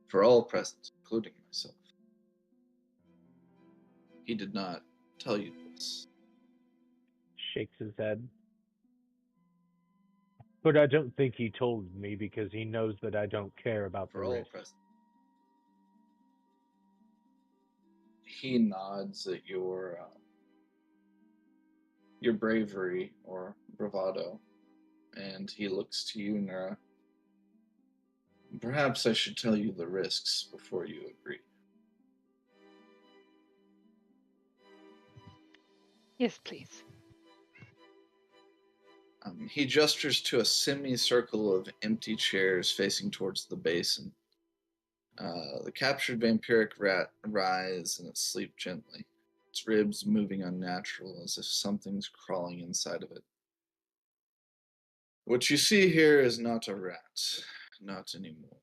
for all present, including myself. He did not tell you this. Shakes his head. But I don't think he told me because he knows that I don't care about the For all risk. present. He nods at your bravery or bravado, and he looks to you, Nura. Perhaps I should tell you the risks before you agree. Yes, please. He gestures to a semicircle of empty chairs facing towards the basin. The captured vampiric rat rise and it sleep gently, its ribs moving unnatural as if something's crawling inside of it. What you see here is not a rat, not anymore.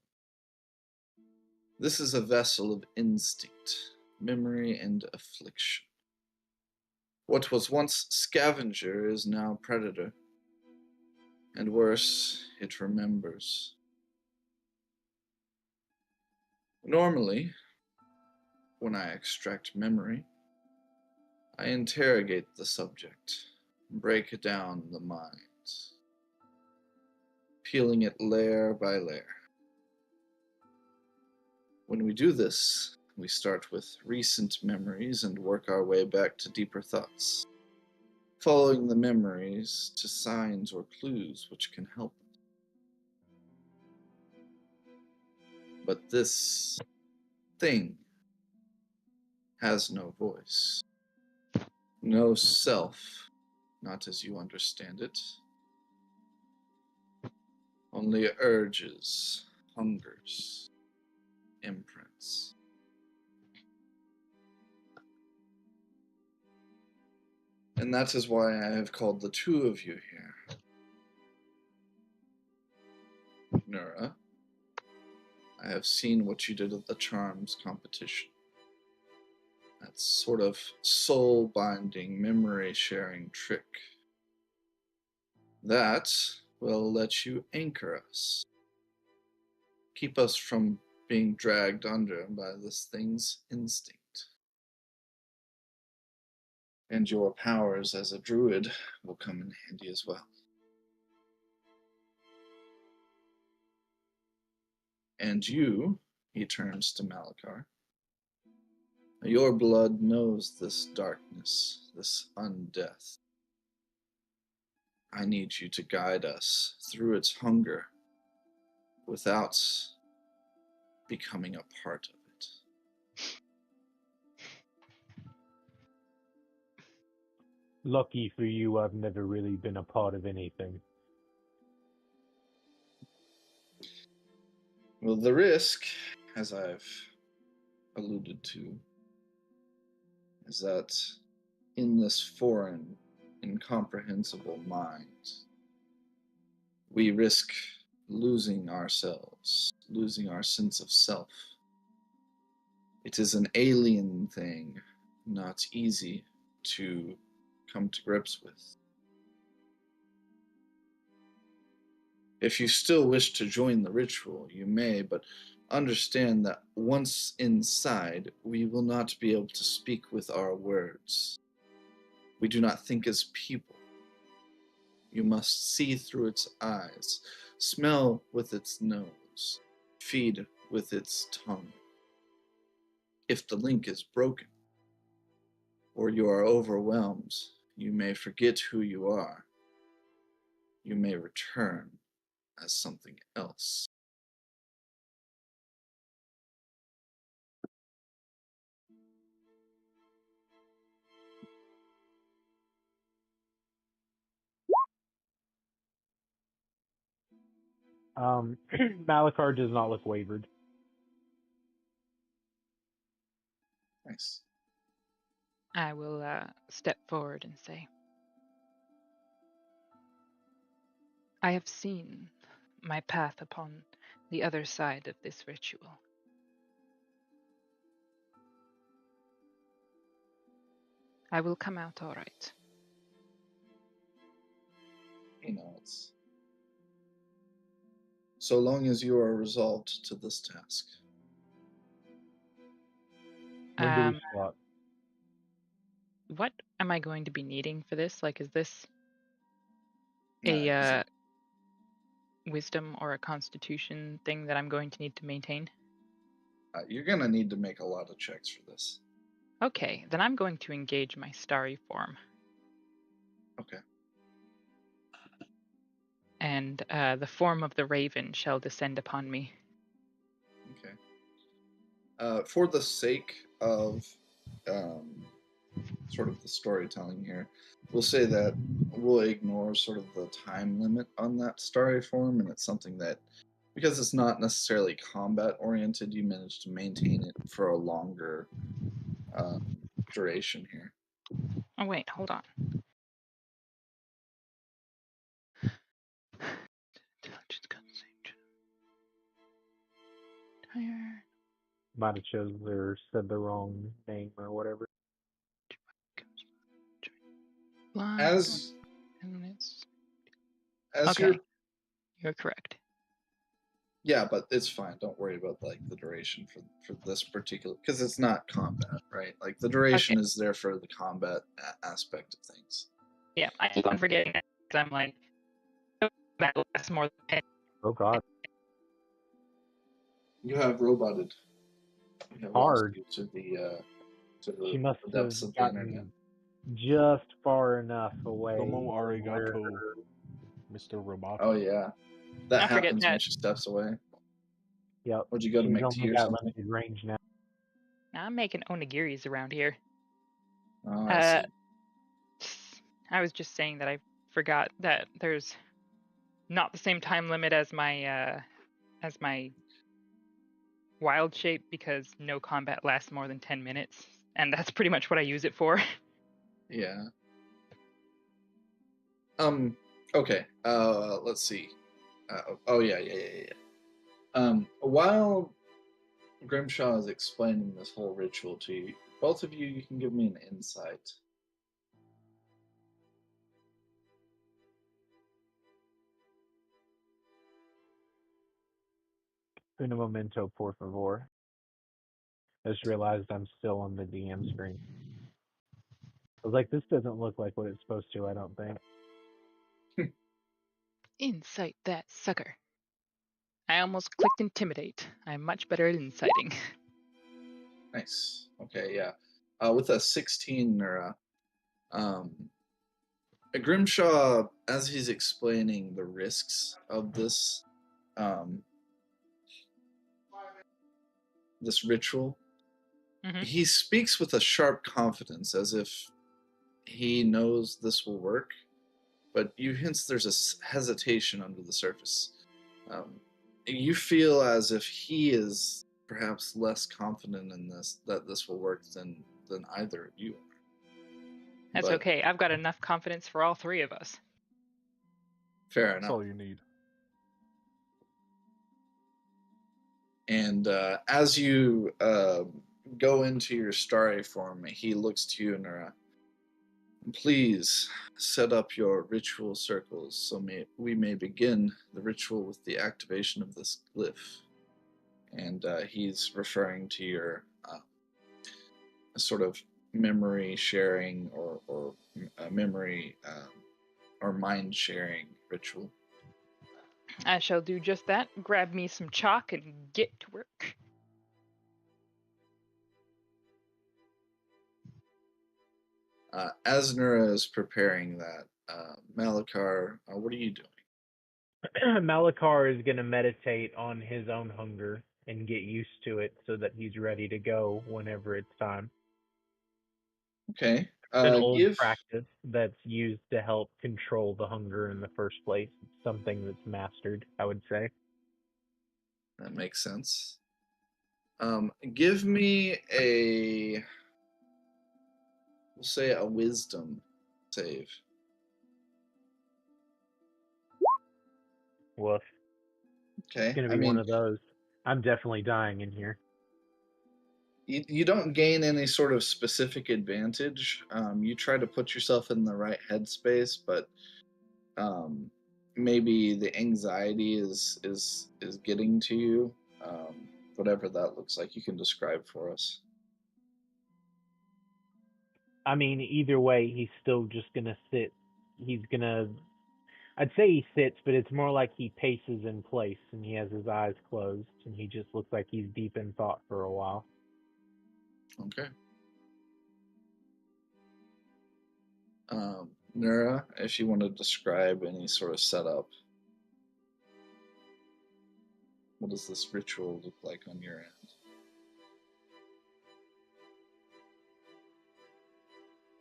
This is a vessel of instinct, memory, and affliction. What was once scavenger is now predator. And worse, it remembers. Normally, when I extract memory, I interrogate the subject, break down the mind, peeling it layer by layer. When we do this, we start with recent memories and work our way back to deeper thoughts, following the memories to signs or clues which can help. But this thing has no voice, no self, not as you understand it. Only urges, hungers, imprints. And that is why I have called the two of you here. Nura, I have seen what you did at the Charms competition. That sort of soul-binding, memory-sharing trick. That will let you anchor us. Keep us from being dragged under by this thing's instinct. And your powers as a druid will come in handy as well. And you, he turns to Malachar, your blood knows this darkness, this undeath. I need you to guide us through its hunger without becoming a part of it. Lucky for you, I've never really been a part of anything. Well, the risk, as I've alluded to, is that in this foreign, incomprehensible mind, we risk losing ourselves, losing our sense of self. It is an alien thing, not easy to come to grips with. If you still wish to join the ritual, you may, but understand that once inside, we will not be able to speak with our words. We do not think as people. You must see through its eyes, smell with its nose, feed with its tongue. If the link is broken, or you are overwhelmed, you may forget who you are. You may return as something else. Malachar does not look wavered. Nice. I will step forward and say, I have seen my path upon the other side of this ritual. I will come out all right. He nods. So long as you are resolved to this task. When do we Um, start? what am I going to be needing for this? Like, is this Yeah, a 'cause wisdom or a constitution thing that I'm going to need to maintain? you're gonna need to make a lot of checks for this. Okay, then I'm going to engage my starry form. Okay. And the form of the raven shall descend upon me. Okay. For the sake of sort of the storytelling here, we'll say that we'll ignore sort of the time limit on that starry form, and it's something that, because it's not necessarily combat oriented, you manage to maintain it for a longer duration here. Oh, wait, hold on. Might have chosen or said the wrong name or whatever. As Okay, you're correct. Yeah, but it's fine. Don't worry about like the duration for this particular, because it's not combat, right? Like the duration is there for the combat aspect of things. Yeah, I keep on forgetting that because I'm like, that lasts more than 10. Oh God. You have roboted. You have lost Hard. you to She the must depths have of the internet. gotten just far enough away. Como where- arigato, Mr. Roboto. Oh yeah, that I forget happens when that. she steps away. Yep. Would you go to She's make only tea or got something? limited range now. I'm making onigiris around here. Oh, I see. I was just saying that I forgot that there's not the same time limit as my wild shape, because no combat lasts more than 10 minutes, and that's pretty much what I use it for. Yeah. Okay. Let's see. Oh yeah. While Grimshaw is explaining this whole ritual to you, both of you can give me an insight. Un momento, por favor. I just realized I'm still on the DM screen. I was like, this doesn't look like what it's supposed to, I don't think. Incite that sucker. I almost clicked intimidate. I'm much better at inciting. Nice. Okay, yeah. With a 16 or Grimshaw, as he's explaining the risks of um, this ritual, he speaks with a sharp confidence, as if he knows this will work, but you hints there's a hesitation under the surface. You feel as if he is perhaps less confident in this, that this will work than either of you are. That's But okay. I've got enough confidence for all three of us. fair That's enough. all you need. And as you go into your starry form, he looks to you and please set up your ritual circles so we may begin the ritual with the activation of this glyph. And he's referring to your sort of memory sharing or memory or mind sharing ritual. I shall do just that. Grab me some chalk and get to work. As Nura is preparing that, Malakar, what are you doing? Malakar is going to meditate on his own hunger and get used to it so that he's ready to go whenever it's time. Okay. It's an old practice that's used to help control the hunger in the first place. It's something that's mastered, I would say. That makes sense. Give me we'll say a wisdom save. Woof. Okay. It's going to be one of those. I'm definitely dying in here. You don't gain any sort of specific advantage. You try to put yourself in the right headspace, but maybe the anxiety is getting to you. Whatever that looks like, you can describe for us. I mean, either way, he's still just gonna sit. He's gonna. I'd say he sits, but it's more like he paces in place and he has his eyes closed and he just looks like he's deep in thought for a while. Okay. Nura, if you want to describe any sort of setup, what does this ritual look like on your end?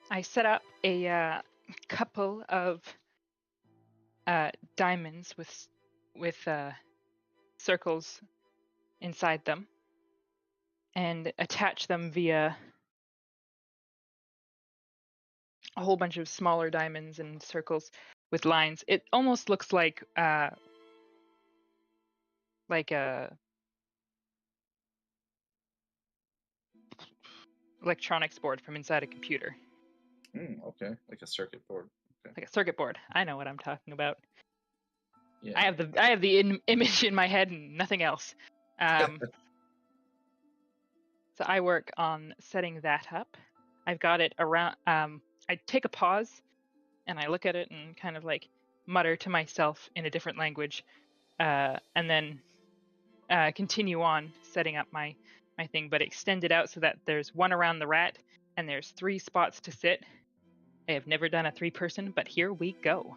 I set up a couple of diamonds with circles inside them, and attach them via a whole bunch of smaller diamonds and circles with lines. It almost looks like a electronics board from inside a computer. Okay, like a circuit board. Okay. Like a circuit board. I know what I'm talking about. Yeah. I have the image in my head and nothing else. So I work on setting that up. I've got it around. I take a pause and I look at it and kind of like mutter to myself in a different language, and then continue on setting up my thing, but extend it out so that there's one around the rat and there's 3 spots to sit. I have never done a 3-person, but here we go.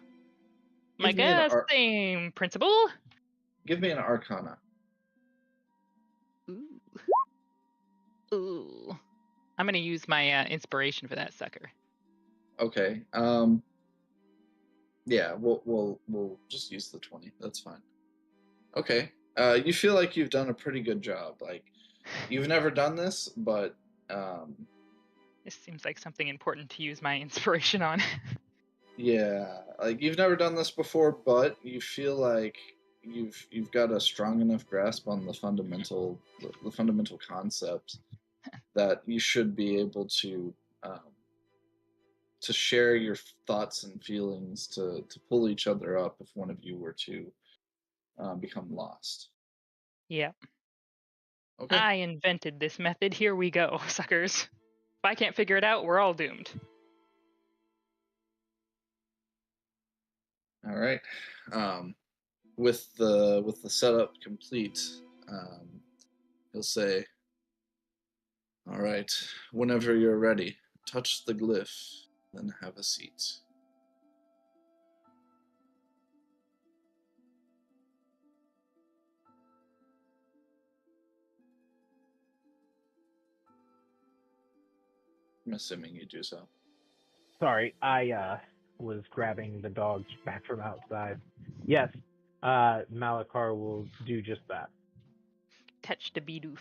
Same principle. Give me an Arcana. Ooh. I'm gonna use my inspiration for that sucker. Okay. Yeah, we'll just use the 20. That's fine. Okay. You feel like you've done a pretty good job. Like, you've never done this, but This seems like something important to use my inspiration on. yeah, like you've never done this before, but you feel like you've got a strong enough grasp on the fundamental concept that you should be able to share your thoughts and feelings to pull each other up if one of you were to become lost. Yeah. Okay. I invented this method. Here we go, suckers. If I can't figure it out, we're all doomed. All right. With the setup complete, he'll say, "All right. Whenever you're ready, touch the glyph, then have a seat." I'm assuming you do so. Sorry, I was grabbing the dogs back from outside. Yes, Malakar will do just that. Touch the bidoof.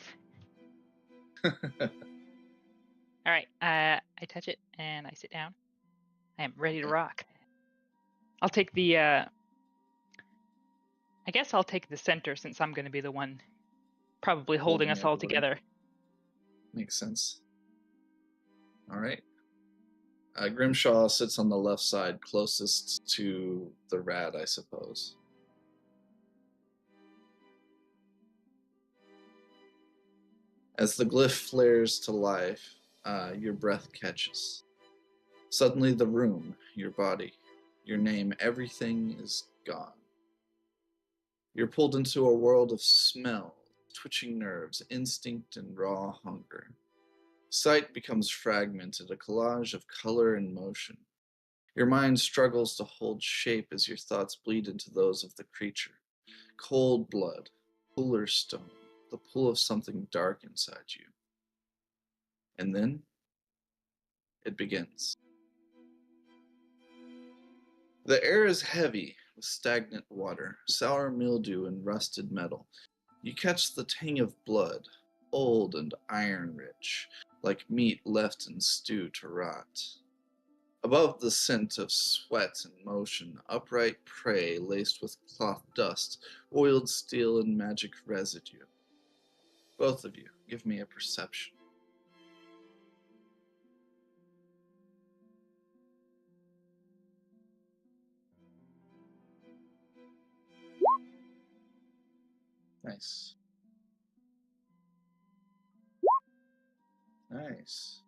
All right. I touch it and I sit down. I am ready to rock. I'll take the. I guess I'll take the center since I'm going to be the one probably holding us all everybody. together. Makes sense. All right. Grimshaw sits on the left side, closest to the rat, I suppose. As the glyph flares to life, your breath catches. Suddenly, the room, your body, your name, everything is gone. You're pulled into a world of smell, twitching nerves, instinct, and raw hunger. Sight becomes fragmented, a collage of color and motion. Your mind struggles to hold shape as your thoughts bleed into those of the creature. Cold blood, cooler stone, the pull of something dark inside you. And then it begins. The air is heavy with stagnant water, sour mildew, and rusted metal. You catch the tang of blood, old and iron-rich, like meat left in stew to rot. Above the scent of sweat and motion, upright prey laced with cloth dust, oiled steel, and magic residue. Both of you, give me a perception. Nice. Nice.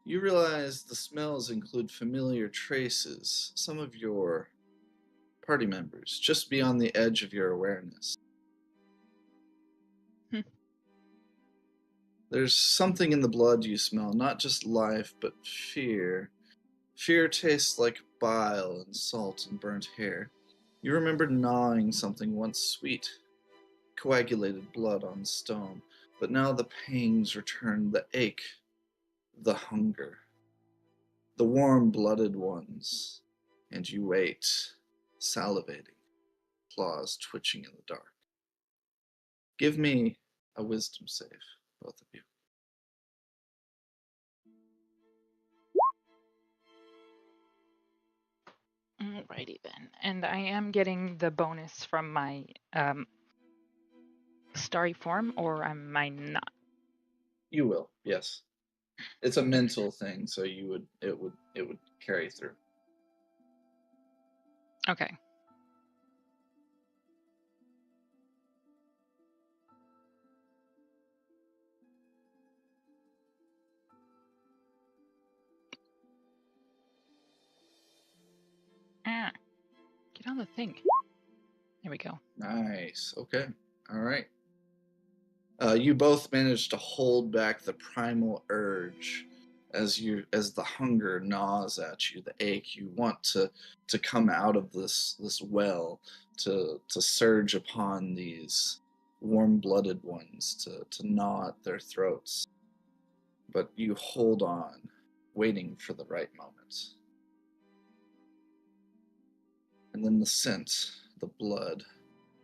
You realize the smells include familiar traces, some of your party members, just beyond the edge of your awareness. There's something in the blood you smell, not just life, but fear. Fear tastes like bile and salt and burnt hair. You remember gnawing something once sweet, coagulated blood on stone, but now the pangs return, the ache, the hunger, the warm-blooded ones, and you wait, salivating, claws twitching in the dark. Give me a wisdom save, both of you. Alrighty then. And I am getting the bonus from my starry form, or am I not? You will, yes. It's a mental thing, so it would carry through. Okay. Get on the thing. There we go. Nice. Okay. All right. You both managed to hold back the primal urge as the hunger gnaws at you, the ache. You want to come out of this well, to surge upon these warm-blooded ones, to gnaw at their throats. But you hold on, waiting for the right moment. And then the scent, the blood.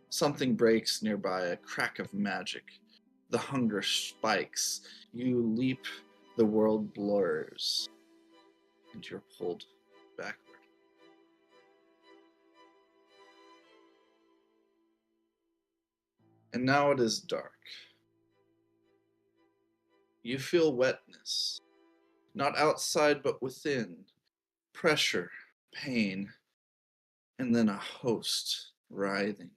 Something breaks nearby, a crack of magic. The hunger spikes. You leap, the world blurs, and you're pulled backward. And now it is dark. You feel wetness, not outside but within. Pressure, pain, and then a host writhing.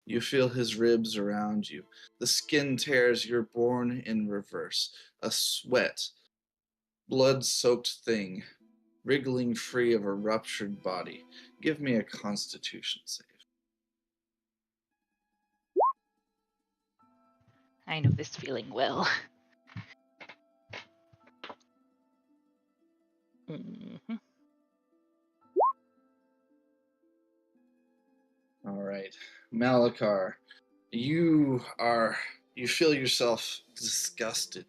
You feel his ribs around you. The skin tears, you're born in reverse. A sweat, blood-soaked thing, wriggling free of a ruptured body. Give me a constitution save. I know this feeling well. Mm-hmm. All right. Malakar, you feel yourself disgusted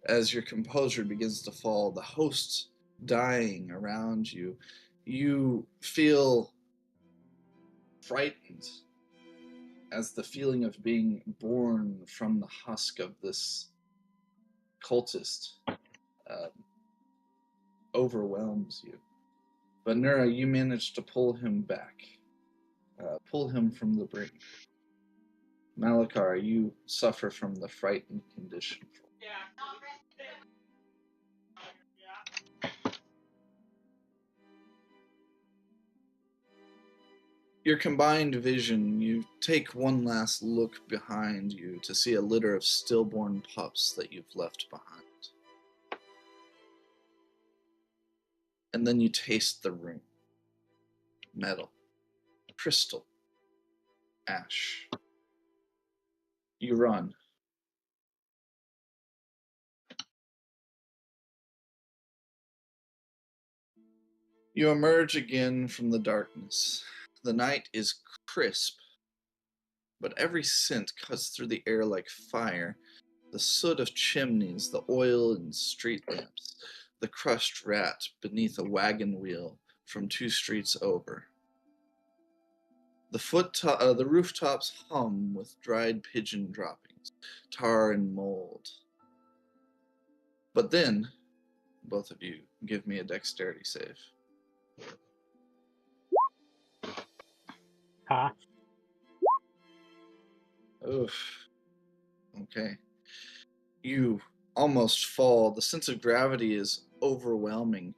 as your composure begins to fall, the host dying around you. You feel frightened as the feeling of being born from the husk of this cultist overwhelms you. But Nura, you manage to pull him back, pull him from the brink. Malakar, you suffer from the frightened condition. Your combined vision, you take one last look behind you to see a litter of stillborn pups that you've left behind. And then you taste the room. Metal, crystal, ash. You run. You emerge again from the darkness. The night is crisp, but every scent cuts through the air like fire. The soot of chimneys, the oil in street lamps, the crushed rat beneath a wagon wheel from 2 streets over. The rooftops hum with dried pigeon droppings, tar and mold. But then, both of you, give me a dexterity save. Ha. Oof. Okay. You almost fall. The sense of gravity is overwhelming.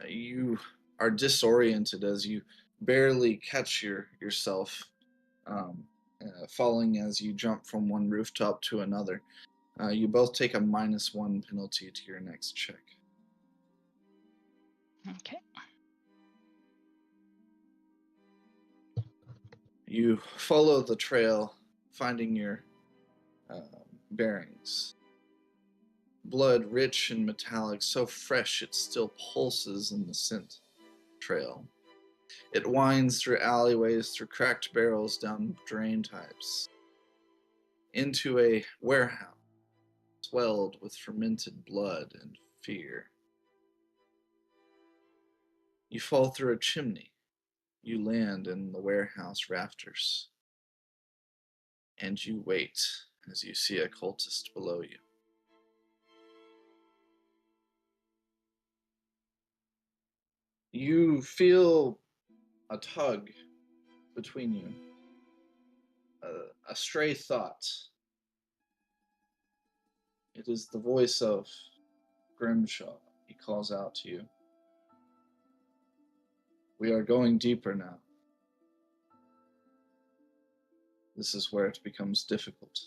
You are disoriented as you barely catch yourself, falling as you jump from one rooftop to another. You both take a -1 penalty to your next check. Okay. You follow the trail, finding your bearings. Blood rich and metallic, so fresh it still pulses in the scent trail. It winds through alleyways, through cracked barrels, down drain pipes, into a warehouse swelled with fermented blood and fear. You fall through a chimney. You land in the warehouse rafters. And you wait as you see a cultist below you. You feel a tug between you, a stray thought. It is the voice of Grimshaw. He calls out to you. We are going deeper now. This is where it becomes difficult.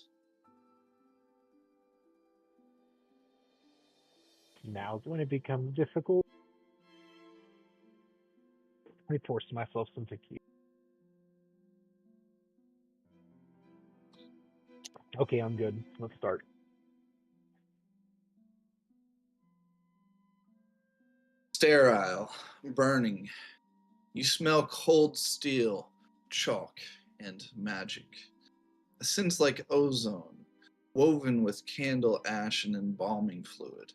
Now's when it becomes difficult. Let me force myself some tequila. Okay, I'm good. Let's start. Sterile, burning. You smell cold steel, chalk, and magic. A scent like ozone, woven with candle ash and embalming fluid.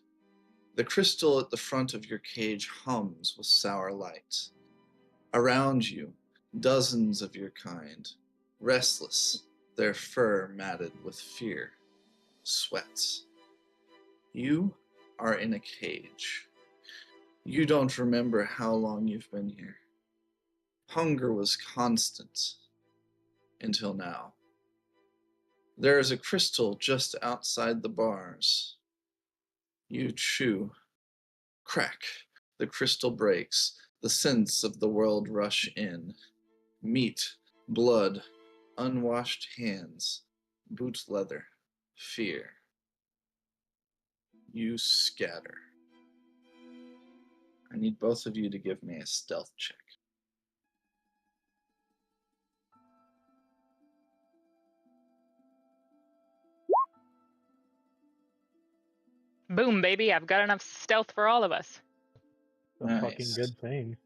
The crystal at the front of your cage hums with sour light. Around you, dozens of your kind, restless, their fur matted with fear, sweats. You are in a cage. You don't remember how long you've been here. Hunger was constant until now. There is a crystal just outside the bars. You chew. Crack. The crystal breaks. The scents of the world rush in. Meat, blood, unwashed hands, boot leather, fear. You scatter. I need both of you to give me a stealth check. Boom, baby. I've got enough stealth for all of us. It's a fucking Nice. good thing.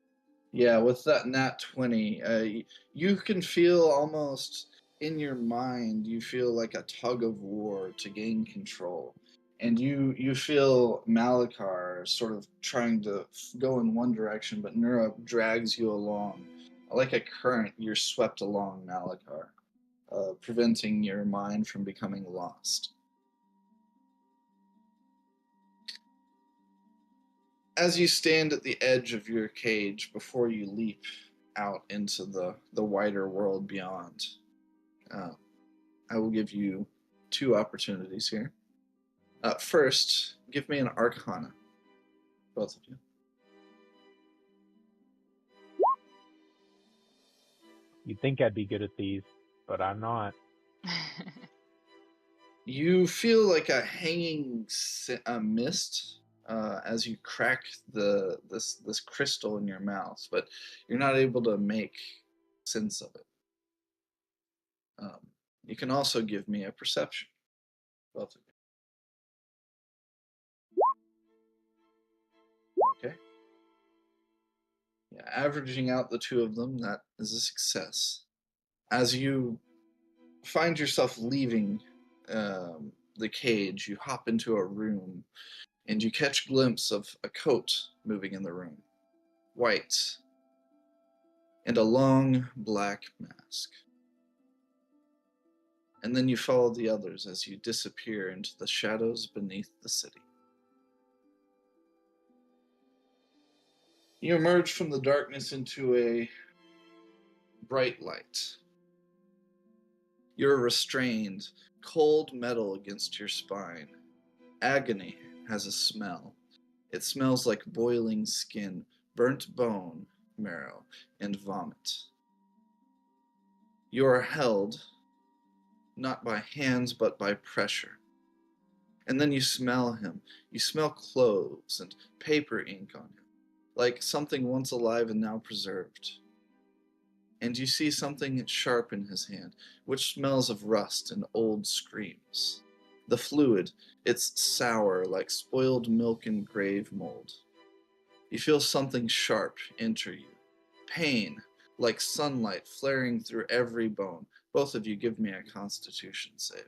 Yeah, with that nat 20, you can feel almost in your mind, you feel like a tug of war to gain control. And you feel Malachar sort of trying to go in one direction, but Nura drags you along. Like a current, you're swept along Malachar, preventing your mind from becoming lost. As you stand at the edge of your cage before you leap out into the wider world beyond, I will give you 2 opportunities here. First, give me an Arcana, both of you. You'd think I'd be good at these, but I'm not. You feel like a hanging mist as you crack this crystal in your mouth, but you're not able to make sense of it. You can also give me a perception, both of you. Okay. Yeah, averaging out the 2 of them, that is a success. As you find yourself leaving the cage, you hop into a room and you catch a glimpse of a coat moving in the room, white, and a long black mask. And then you follow the others as you disappear into the shadows beneath the city. You emerge from the darkness into a bright light. You're restrained, cold metal against your spine. Agony has a smell. It smells like boiling skin, burnt bone, marrow, and vomit. You are held, not by hands, but by pressure. And then you smell him. You smell cloves and paper ink on him, like something once alive and now preserved. And you see something sharp in his hand, which smells of rust and old screams. The fluid, it's sour like spoiled milk and grave mold. You feel something sharp enter you. Pain, like sunlight flaring through every bone. Both of you give me a constitution save.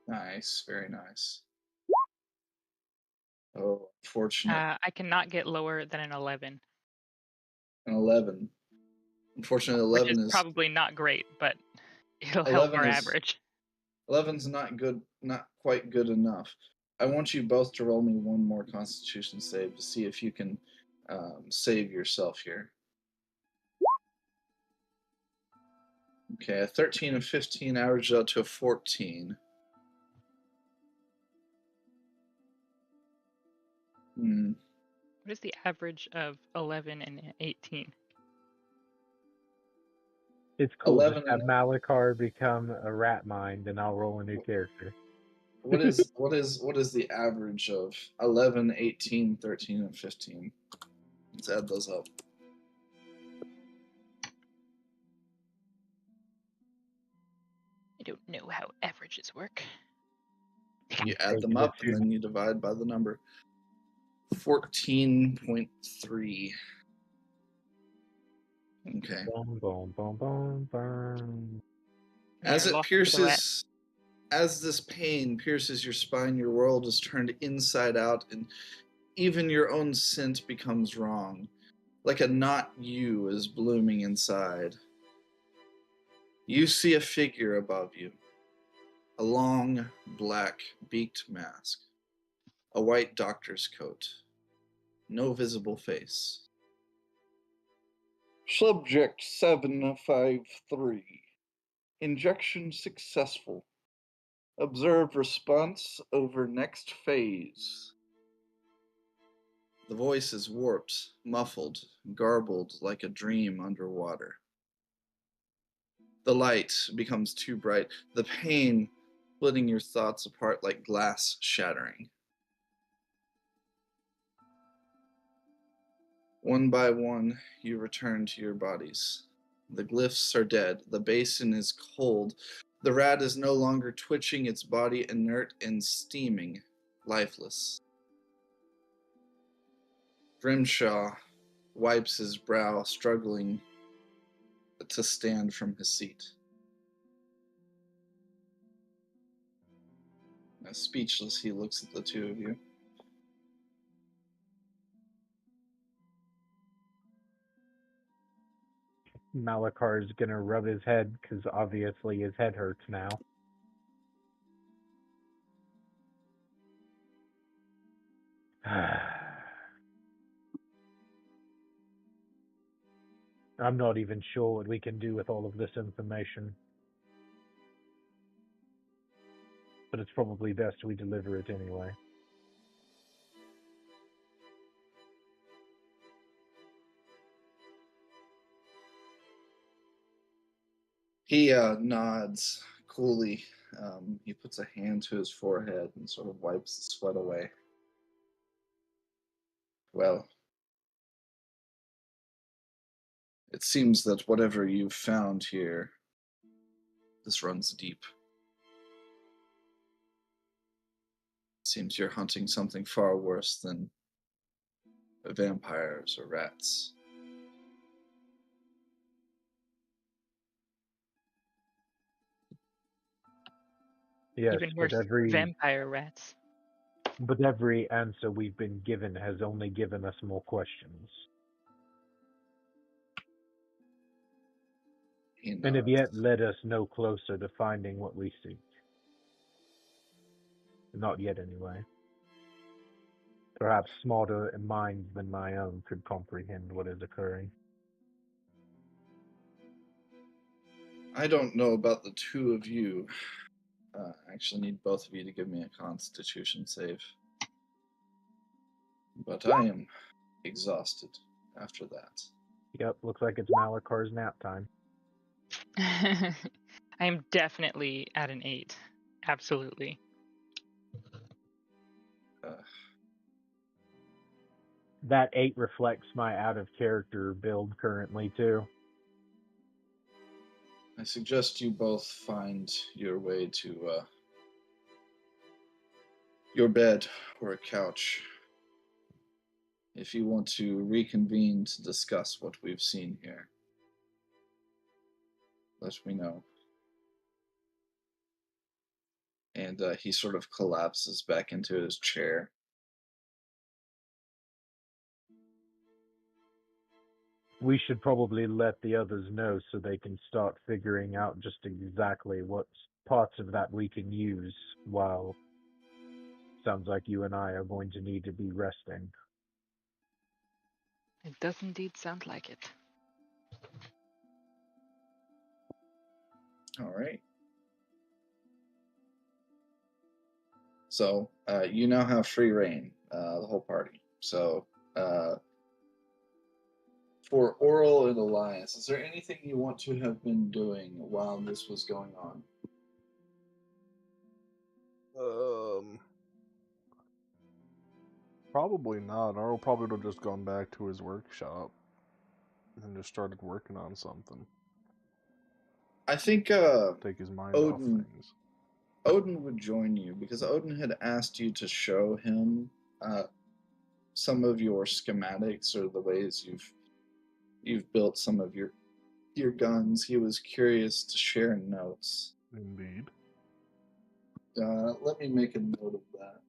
Nice, very nice. Oh, unfortunate. I cannot get lower than an 11, An 11. Unfortunately, which is 11 is probably not great, but it'll help 11 our is average. 11's not good, not quite good enough. I want you both to roll me one more Constitution save to see if you can save yourself here. Okay, a 13 and 15 averaged out to a 14. What is the average of 11 and 18? It's cool. Just 11 have and Malachar become a rat mind, and I'll roll a new character. what is the average of 11, 18, 13, and 15? Let's add those up. I don't know how averages work. You add Take them the up and two. then you divide by the number. 14.3. Okay. Boom, boom, boom, boom, boom. As Yeah, it lost to the rat. pierces, as this pain pierces your spine, your world is turned inside out, and even your own scent becomes wrong. Like a not you is blooming inside. You see a figure above you, a long, black, beaked mask, a white doctor's coat, no visible face. Subject 753. Injection successful. Observe response over next phase. The voice is warped, muffled, garbled like a dream underwater. The light becomes too bright, the pain splitting your thoughts apart like glass shattering. One by one, you return to your bodies. The glyphs are dead, the basin is cold, the rat is no longer twitching, its body inert and steaming, lifeless. Grimshaw wipes his brow, struggling to stand from his seat. Speechless, he looks at the two of you. Malachar's gonna rub his head because obviously his head hurts now. I'm not even sure what we can do with all of this information. But it's probably best we deliver it anyway. He nods coolly. He puts a hand to his forehead and sort of wipes the sweat away. Well, it seems that whatever you've found here, this runs deep. It seems you're hunting something far worse than vampires or rats. Yes, Even worse, vampire rats. but every answer we've been given has only given us more questions. And have yet led us no closer to finding what we seek. Not yet, anyway. Perhaps smarter minds than my own could comprehend what is occurring. I don't know about the two of you. I actually need both of you to give me a constitution save. But I am exhausted after that. Yep, looks like it's Malachar's nap time. I am definitely at an 8. Absolutely. That 8 reflects my out of character build currently too. I suggest you both find your way to your bed or a couch if you want to reconvene to discuss what we've seen here. Let me know. And he sort of collapses back into his chair. We should probably let the others know so they can start figuring out just exactly what parts of that we can use, while sounds like you and I are going to need to be resting. It does indeed sound like it. All right. So you now have free reign, the whole party. So for Oral and Elias, is there anything you want to have been doing while this was going on? Probably not. Earl probably would have just gone back to his workshop and just started working on something. I think Take his mind off things. Odin would join you because Odin had asked you to show him some of your schematics or the ways you've built some of your guns. He was curious to share notes. Indeed. Let me make a note of that.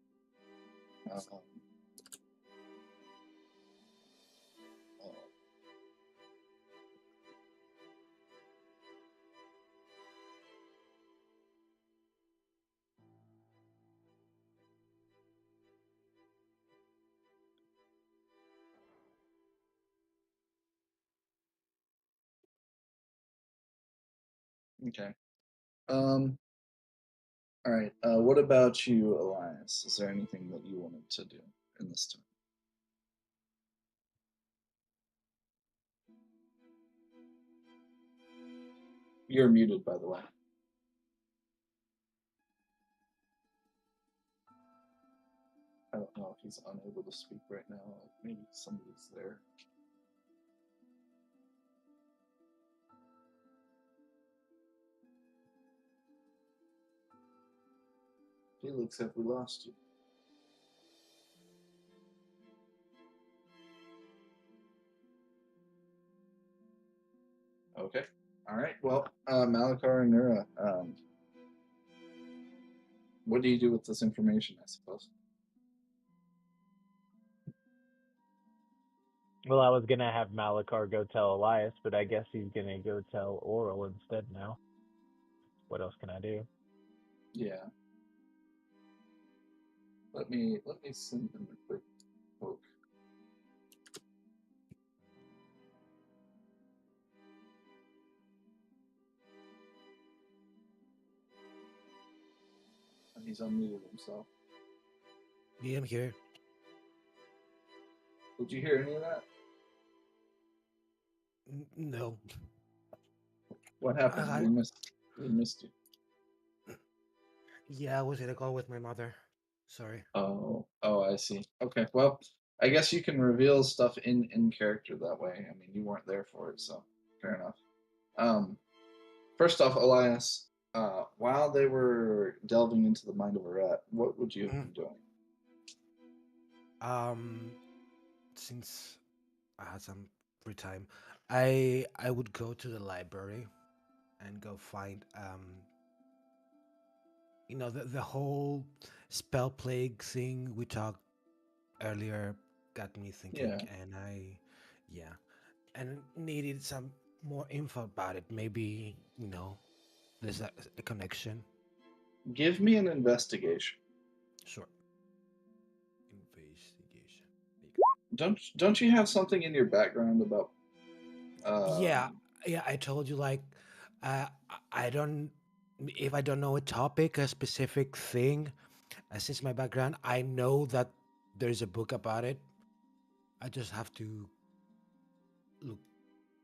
Okay. All right. What about you, Elias? Is there anything that you wanted to do in this time? You're muted, by the way. I don't know if he's unable to speak right now. Maybe somebody's there. Felix, have we lost you? Okay. All right. Well, Malakar and Nura, what do you do with this information, I suppose? Well, I was gonna have Malakar go tell Elias, but I guess he's gonna go tell Oral instead now. What else can I do? Yeah. Let me send him a quick poke. He's unmuted himself. Yeah, I'm here. Did you hear any of that? No. What happened? We missed you. Yeah, I was in a call with my mother. Sorry. Oh, I see. Okay, well, I guess you can reveal stuff in character that way. I mean, you weren't there for it, so fair enough. First off, Elias, while they were delving into the mind of a rat, what would you have been doing? Since I had some free time, I would go to the library and go find the whole spell plague thing we talked earlier got me thinking, Yeah. and and needed some more info about it. Maybe there's a connection. Give me an investigation. Sure. Investigation. Don't you have something in your background about? Yeah, I told you, like, I don't, if I don't know a topic, a specific thing, since my background, I know that there's a book about it. I just have to look.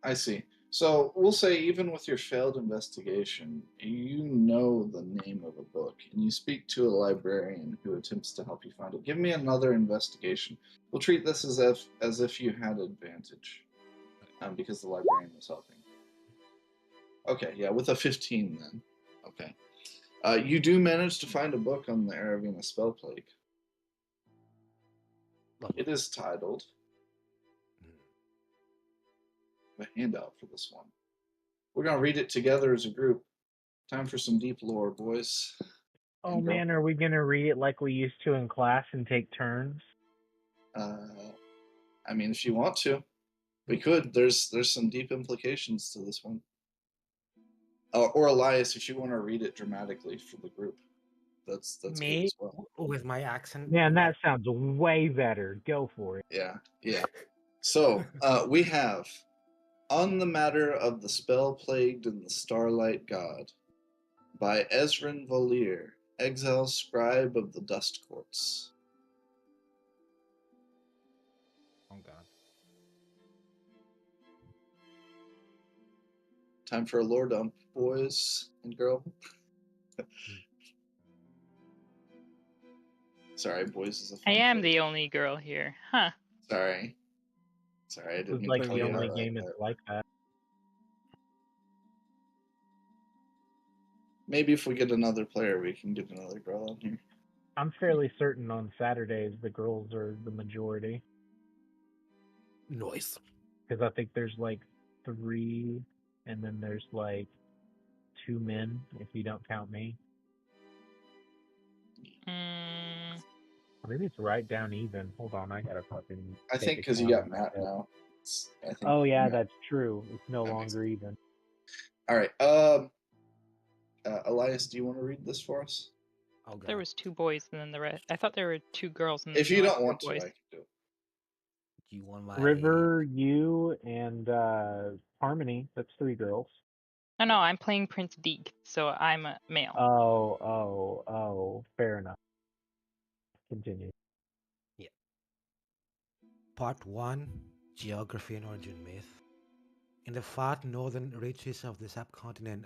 I see. So we'll say, even with your failed investigation, you know the name of a book, and you speak to a librarian who attempts to help you find it. Give me another investigation. We'll treat this as if you had advantage, because the librarian was helping. Okay, yeah, with a 15 then. Okay. You do manage to find a book on the Aravina spell plague. Lovely. It is titled. A handout for this one. We're gonna read it together as a group. Time for some deep lore, boys. Oh And girl. man, are we gonna read it like we used to in class and take turns? I mean, if you want to, we could. There's some deep implications to this one. Or Elias, if you want to read it dramatically for the group, that's good Me? as well. With my accent. Man, that sounds way better. Go for it. Yeah. So we have On the Matter of the Spell Plagued and the Starlight God by Ezrin Valier, exile scribe of the Dust Courts. Oh God. Time for a lore dump, boys and girl. Sorry, boys is a I fun am phrase. the only girl here. Huh. Sorry, I This didn't is mean like to call the you only out game like that's that. like that. Maybe if we get another player, we can get another girl on here. I'm fairly certain on Saturdays the girls are the majority. Noise. Because I think there's like 3, and then there's like 2 men, if you don't count me. Mm, Maybe it's right down even. Hold on, I gotta fucking. I think because you got Matt now. I think. Oh yeah, Matt. that's true. It's no That makes longer even. All right. Elias, do you want to read this for us? Oh God. there was 2 boys and then the rest. I thought there were 2 girls and then If the you rest don't were want to, boys. I can do it. Do you want my River, you, and Harmony. That's 3 girls. No, I'm playing Prince Deek, so I'm a male. Oh. Fair enough. Continue. Part 1, Geography and Origin Myth. In the far northern reaches of the subcontinent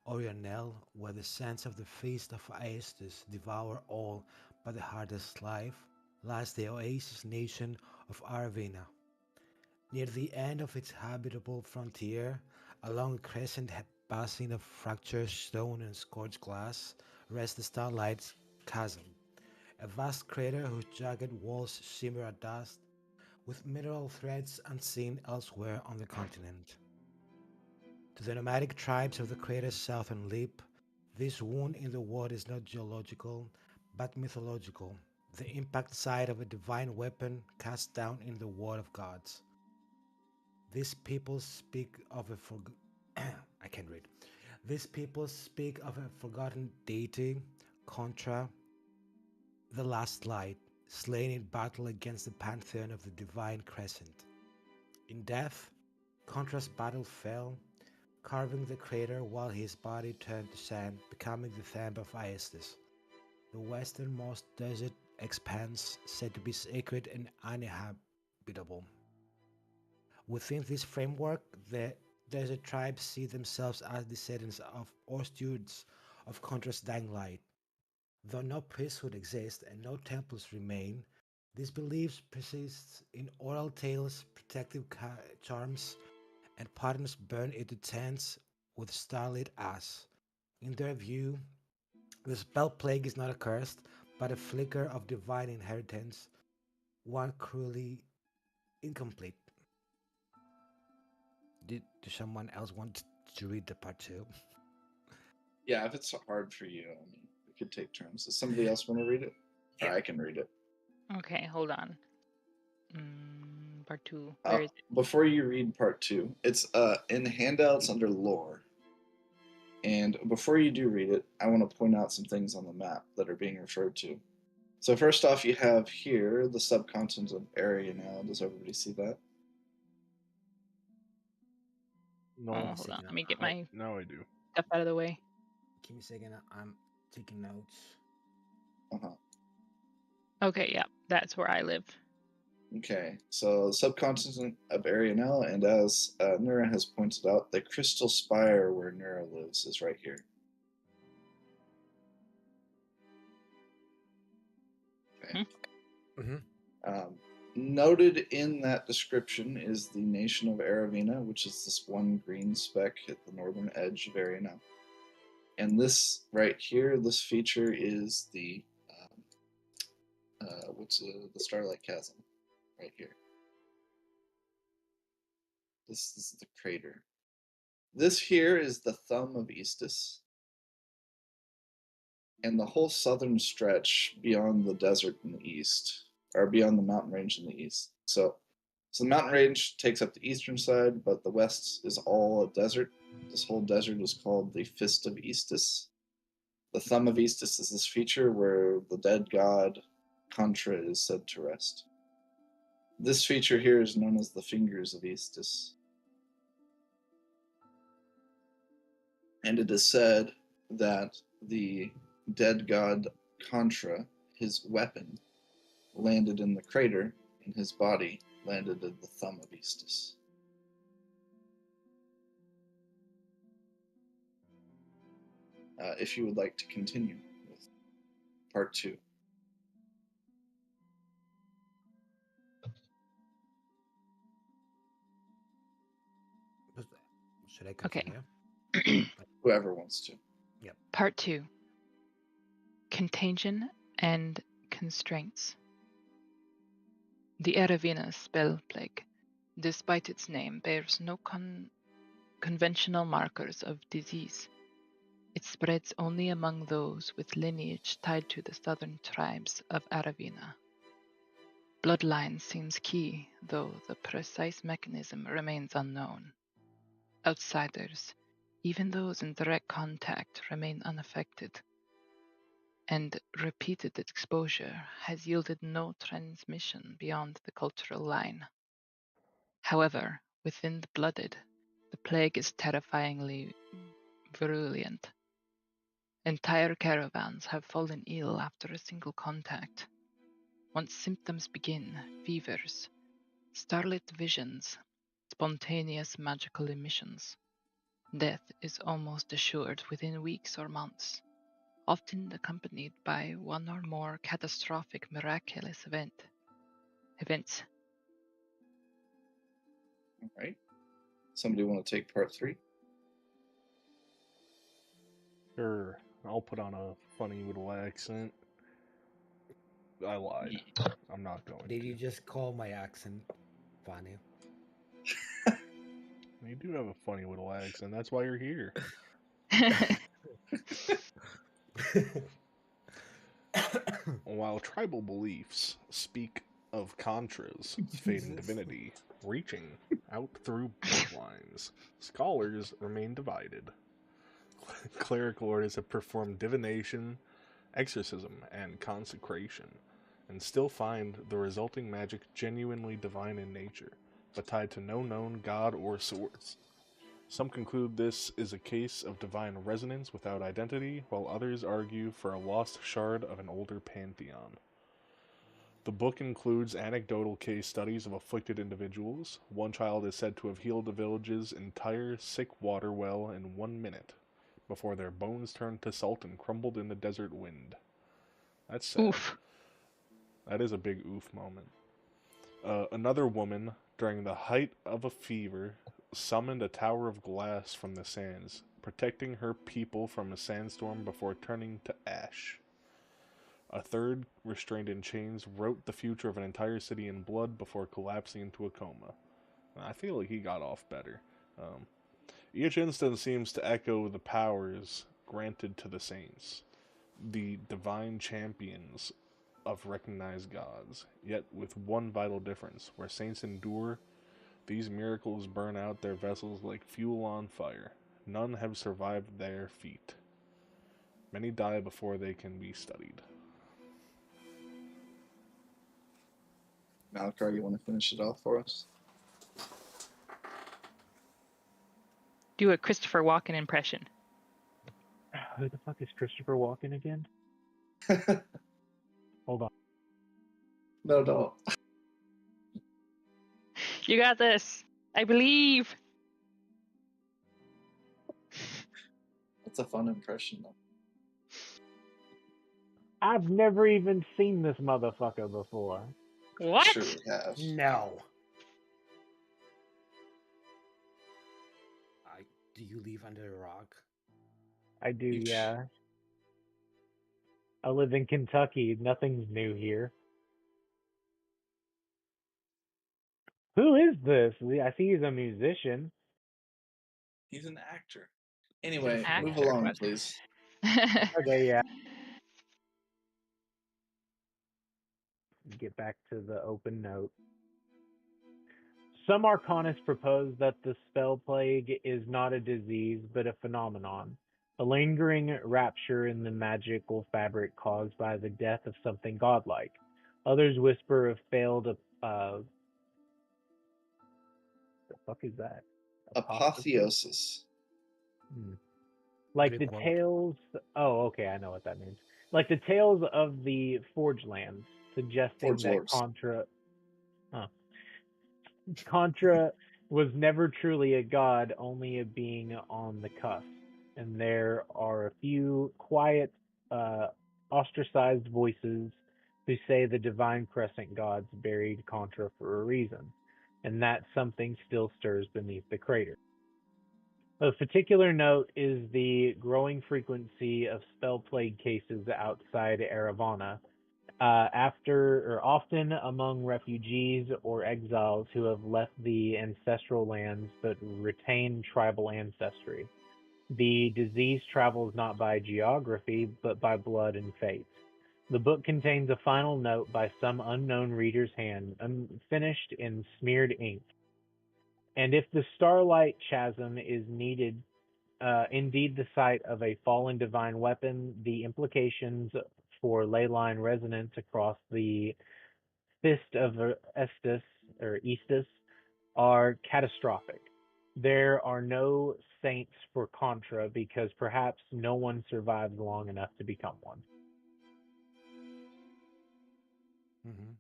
Orionel, where the sands of the feast of Aestus devour all but the hardest life, lies the oasis nation of Arvina. Near the end of its habitable frontier, along a crescent basin of fractured stone and scorched glass, rests the Starlight Chasm, a vast crater whose jagged walls shimmer at dusk, with mineral threads unseen elsewhere on the continent. To the nomadic tribes of the crater's southern lip, this wound in the world is not geological, but mythological, the impact site of a divine weapon cast down in the world of gods. These people speak of a I can't read. These people speak of a forgotten deity, Contra, the last light, slain in battle against the pantheon of the divine crescent. In death, Contra's battle fell, carving the crater while his body turned to sand, becoming the thumb of Aestus, the westernmost desert expanse said to be sacred and uninhabitable. Within this framework, the desert tribes see themselves as descendants of or stewards of Contra's dying light. Though no priesthood exists and no temples remain, these beliefs persist in oral tales, protective charms, and patterns burned into tents with starlit ash. In their view, the spell plague is not a curse, but a flicker of divine inheritance, one cruelly incomplete. Does someone else want to read the part 2? Yeah, if it's hard for you, I mean, we could take turns. Does somebody else want to read it? Or I can read it. Okay, hold on. Part 2. Where is it? Before you read part 2, it's in handouts under lore. And before you do read it, I want to point out some things on the map that are being referred to. So first off, you have here the subcontinent of Area now. Does everybody see that? No. Hold on. Let me get my Now I do. stuff out of the way. Give me a second, I'm taking notes. Uh-huh. Okay, yeah, that's where I live. Okay, so the subcontinent of Arianel, and as Nura has pointed out, the crystal spire where Nura lives is right here. Okay. Noted in that description is the nation of Aravina, which is this one green speck at the northern edge of Arianel. And this right here, this feature is the the Starlight Chasm right here. This is the crater. This here is the thumb of Eastus, and the whole southern stretch beyond the desert in the east, or beyond the mountain range in the east. So the mountain range takes up the eastern side, but the west is all a desert. This whole desert is called the Fist of Eastus. The thumb of Eastus is this feature where the dead god Contra is said to rest. This feature here is known as the Fingers of Eastus. And it is said that the dead god Contra, his weapon, landed in the crater, and his body landed in the thumb of Eastus. If you would like to continue with part 2. Should I continue? Whoever wants to. Yep. Part 2. Contagion and Constraints. The Aravina spell plague, despite its name, bears no conventional markers of disease. It spreads only among those with lineage tied to the southern tribes of Aravina. Bloodline seems key, though the precise mechanism remains unknown. Outsiders, even those in direct contact, remain unaffected, and repeated exposure has yielded no transmission beyond the cultural line. However, within the blooded, the plague is terrifyingly virulent. Entire caravans have fallen ill after a single contact. Once symptoms begin, fevers, starlit visions, spontaneous magical emissions, death is almost assured within weeks or months, often accompanied by one or more catastrophic miraculous events. All right. Somebody want to take part 3? Sure, I'll put on a funny little accent. I lied. I'm not going Did to. you just call my accent funny? You do have a funny little accent. That's why you're here. While tribal beliefs speak of Contra's fading divinity reaching out through bloodlines, scholars remain divided. Clerical orders have performed divination, exorcism, and consecration, and still find the resulting magic genuinely divine in nature, but tied to no known god or source. Some conclude this is a case of divine resonance without identity, while others argue for a lost shard of an older pantheon. The book includes anecdotal case studies of afflicted individuals. One child is said to have healed the village's entire sick water well in 1 minute, before their bones turned to salt and crumbled in the desert wind. That's sad. Oof. That is a big oof moment. Another woman, during the height of a fever, summoned a tower of glass from the sands, protecting her people from a sandstorm before turning to ash. A third, restrained in chains, wrote the future of an entire city in blood before collapsing into a coma. I feel like he got off better. Each instance seems to echo the powers granted to the saints, the divine champions of recognized gods, yet with one vital difference. Where saints endure, these miracles burn out their vessels like fuel on fire. None have survived their feat. Many die before they can be studied. Malakar, you want to finish it off for us? Do a Christopher Walken impression. Who the fuck is Christopher Walken again? Hold on. No, don't. You got this. I believe. That's a fun impression, though. I've never even seen this motherfucker before. What? Sure we have. No. Do you live under a rock? I do, You- yeah. I live in Kentucky. Nothing's new here. Who is this? I see he's a musician. He's an actor. Anyway, Actor, move along, but- please. Okay, yeah. Get back to the open note. Some arcanists propose that the spell plague is not a disease, but a phenomenon, a lingering rapture in the magical fabric caused by the death of something godlike. Others whisper of failed. The fuck is that? Apotheosis. Like Greek the word. tales. Oh, okay, I know what that means. Like the tales of the Forge Lands, suggesting Forge that Lords. Contra was never truly a god, only a being on the cusp. And there are a few quiet, ostracized voices who say the divine crescent gods buried Contra for a reason, and that something still stirs beneath the crater. Of particular note is the growing frequency of spell plague cases outside Eravana, often among refugees or exiles who have left the ancestral lands but retain tribal ancestry. The disease travels not by geography but by blood and fate. The book contains a final note by some unknown reader's hand, unfinished in smeared ink. And if the Starlight Chasm is indeed the site of a fallen divine weapon, the implications for ley line resonance across the fist of Estus are catastrophic. There are no saints for Contra because perhaps no one survives long enough to become one. Mm-hmm.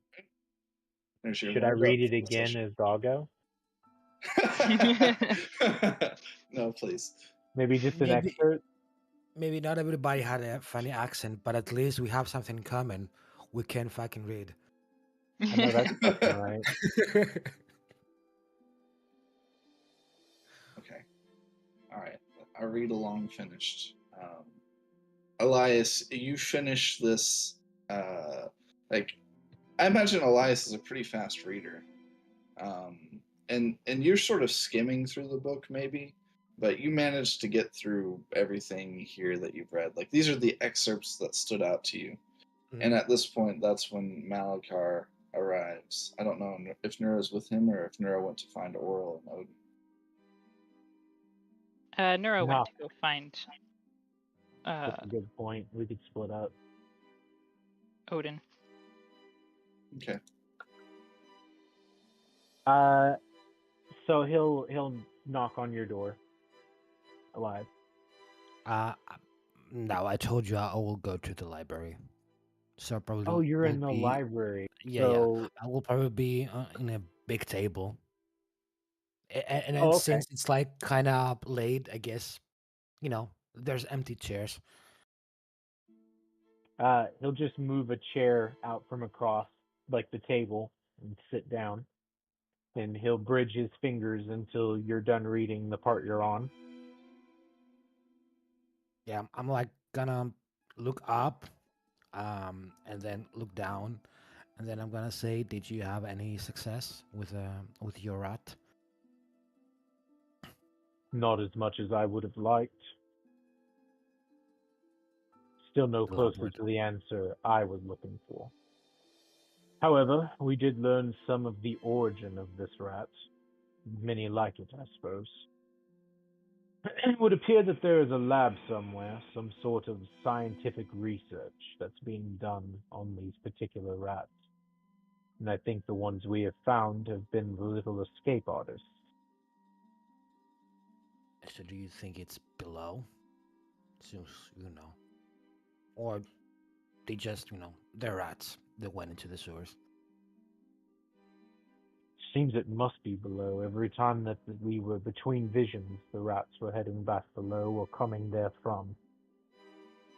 There's your Should I warmed read up it again session. as Doggo? No, please. Maybe just an Maybe excerpt? maybe not everybody had a funny accent, but at least we have something in common. We can fucking read. I know that's fucking right. Okay. All right. Our read along finished. Elias, you finish this. Like, I imagine Elias is a pretty fast reader, and you're sort of skimming through the book, maybe, but you managed to get through everything here that you've read. Like, these are the excerpts that stood out to you. And at this point, that's when Malakar arrives. I don't know if Nura's with him or if Nura went to find Oral and Odin. Nura went No. to go find That's a good point. We could split up. Odin. Okay. So he'll knock on your door. Alive. No, I told you I will go to the library. So probably. Oh, you're will in the be- library. Yeah, So, yeah. I will probably be in a big table. And then okay. since it's like kind of late, I guess, there's empty chairs. He'll just move a chair out from across like the table and sit down. And he'll bridge his fingers until you're done reading the part you're on. Yeah, I'm like gonna look up, and then look down, and then I'm gonna say, "Did you have any success with your rat?" Not as much as I would have liked. Still no closer Elaborate. to the answer I was looking for. However, we did learn some of the origin of this rat. Many like it, I suppose. It would appear that there is a lab somewhere, some sort of scientific research that's being done on these particular rats. And I think the ones we have found have been the little escape artists. So do you think it's below? Since or they just they're rats that went into the sewers. Seems it must be below. Every time that we were between visions, the rats were heading back below or coming there from.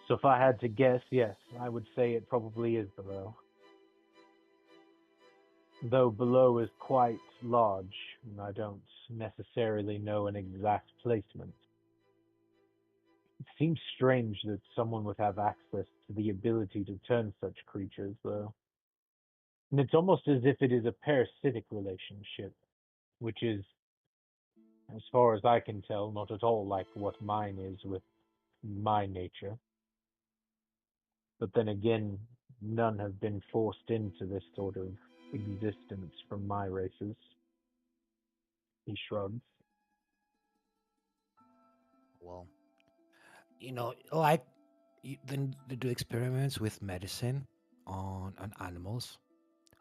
So if I had to guess, yes, I would say it probably is below. Though below is quite large, and I don't necessarily know an exact placement. It seems strange that someone would have access to the ability to turn such creatures, though. And it's almost as if it is a parasitic relationship, which is, as far as I can tell, not at all like what mine is with my nature. But then again, none have been forced into this sort of existence from my races. He shrugs. Well, like then they do experiments with medicine on animals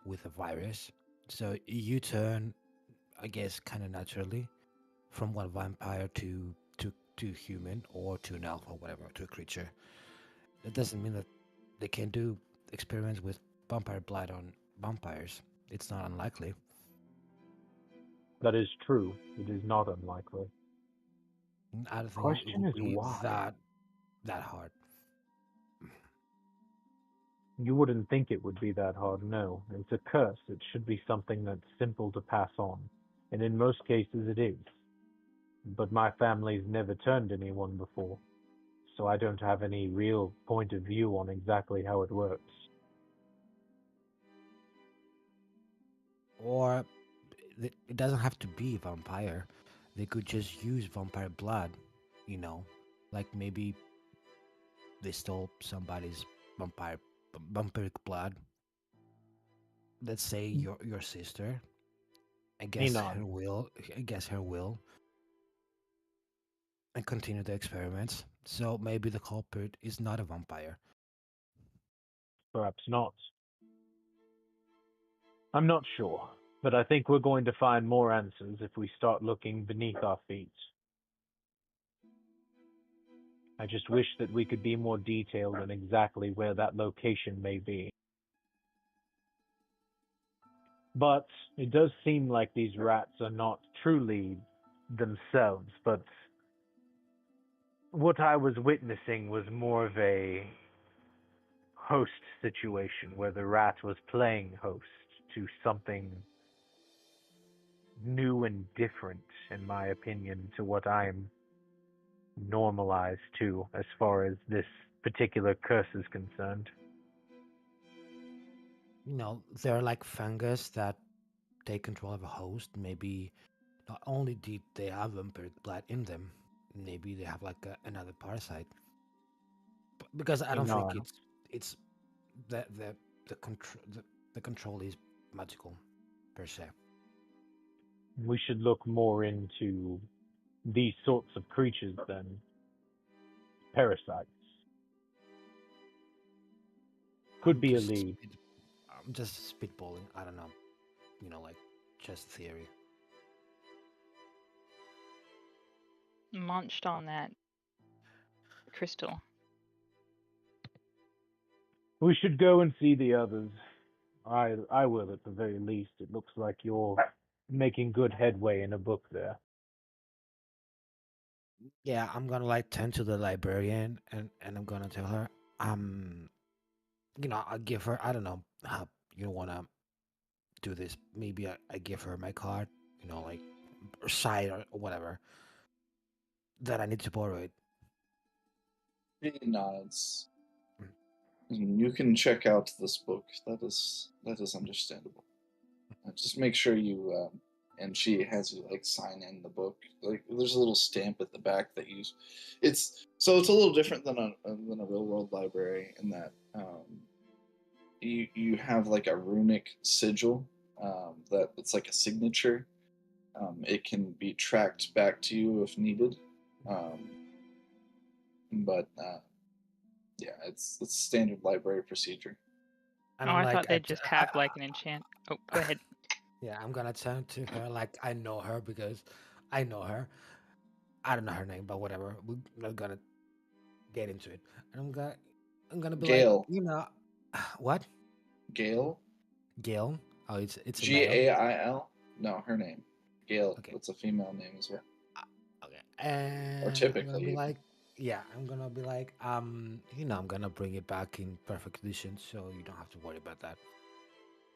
with a virus. So you turn, I guess, kind of naturally from one vampire to human or to an elf or whatever, to a creature. That doesn't mean that they can do experiments with vampire blood on vampires. It's not unlikely. That is true. It is not unlikely. I don't think it Question would is be why? that hard. You wouldn't think it would be that hard, no. It's a curse. It should be something that's simple to pass on. And in most cases it is. But my family's never turned anyone before, so I don't have any real point of view on exactly how it works. Or it doesn't have to be vampire. They could just use vampire blood, you know, like maybe they stole somebody's vampiric blood. Let's say your sister. I guess Anon, her will. I guess her will, and continue the experiments. So maybe the culprit is not a vampire. perhaps not. I'm not sure, but I think we're going to find more answers if we start looking beneath our feet. I just wish that we could be more detailed on exactly where that location may be. But it does seem like these rats are not truly themselves, but what I was witnessing was more of a host situation where the rat was playing host to something new and different, in my opinion, to what I'm normalized to as far as this particular curse is concerned. They're like fungus that take control of a host. Maybe not only did they have vampiric blood in them, maybe they have like another parasite. Because I don't think No, it's the the the control is magical per se. we should look more into these sorts of creatures then. Parasites. Could I'm be a just lead. I'm just spitballing. I don't know. Like just theory. Munched on that crystal. We should go and see the others. I will at the very least. It looks like you're making good headway in a book there. Yeah, I'm gonna like turn to the librarian and I'm gonna tell her, um, I'll give her. I don't know how you wanna do this. Maybe I give her my card. Like or side or whatever that I need to borrow it. He nods. Mm. You can check out this book. That is understandable. Just make sure you and she has you like sign in the book. Like there's a little stamp at the back that you. It's a little different than a real world library in that you have like a runic sigil that it's like a signature. It can be tracked back to you if needed, um, but yeah, it's standard library procedure. And Oh, I'm I like, thought they'd just have like an enchant. Oh, go ahead. yeah, I'm gonna turn to her like I know her because I know her. I don't know her name, but whatever. We're not gonna get into it. And I'm gonna be like, Gale, what? Gale, Gail? Oh, it's a male. Gail. No, her name. Gail. Okay. That's a female name as well. Okay. And Or I'm typically, gonna be even. like, yeah, I'm gonna be like, I'm gonna bring it back in perfect condition, so you don't have to worry about that.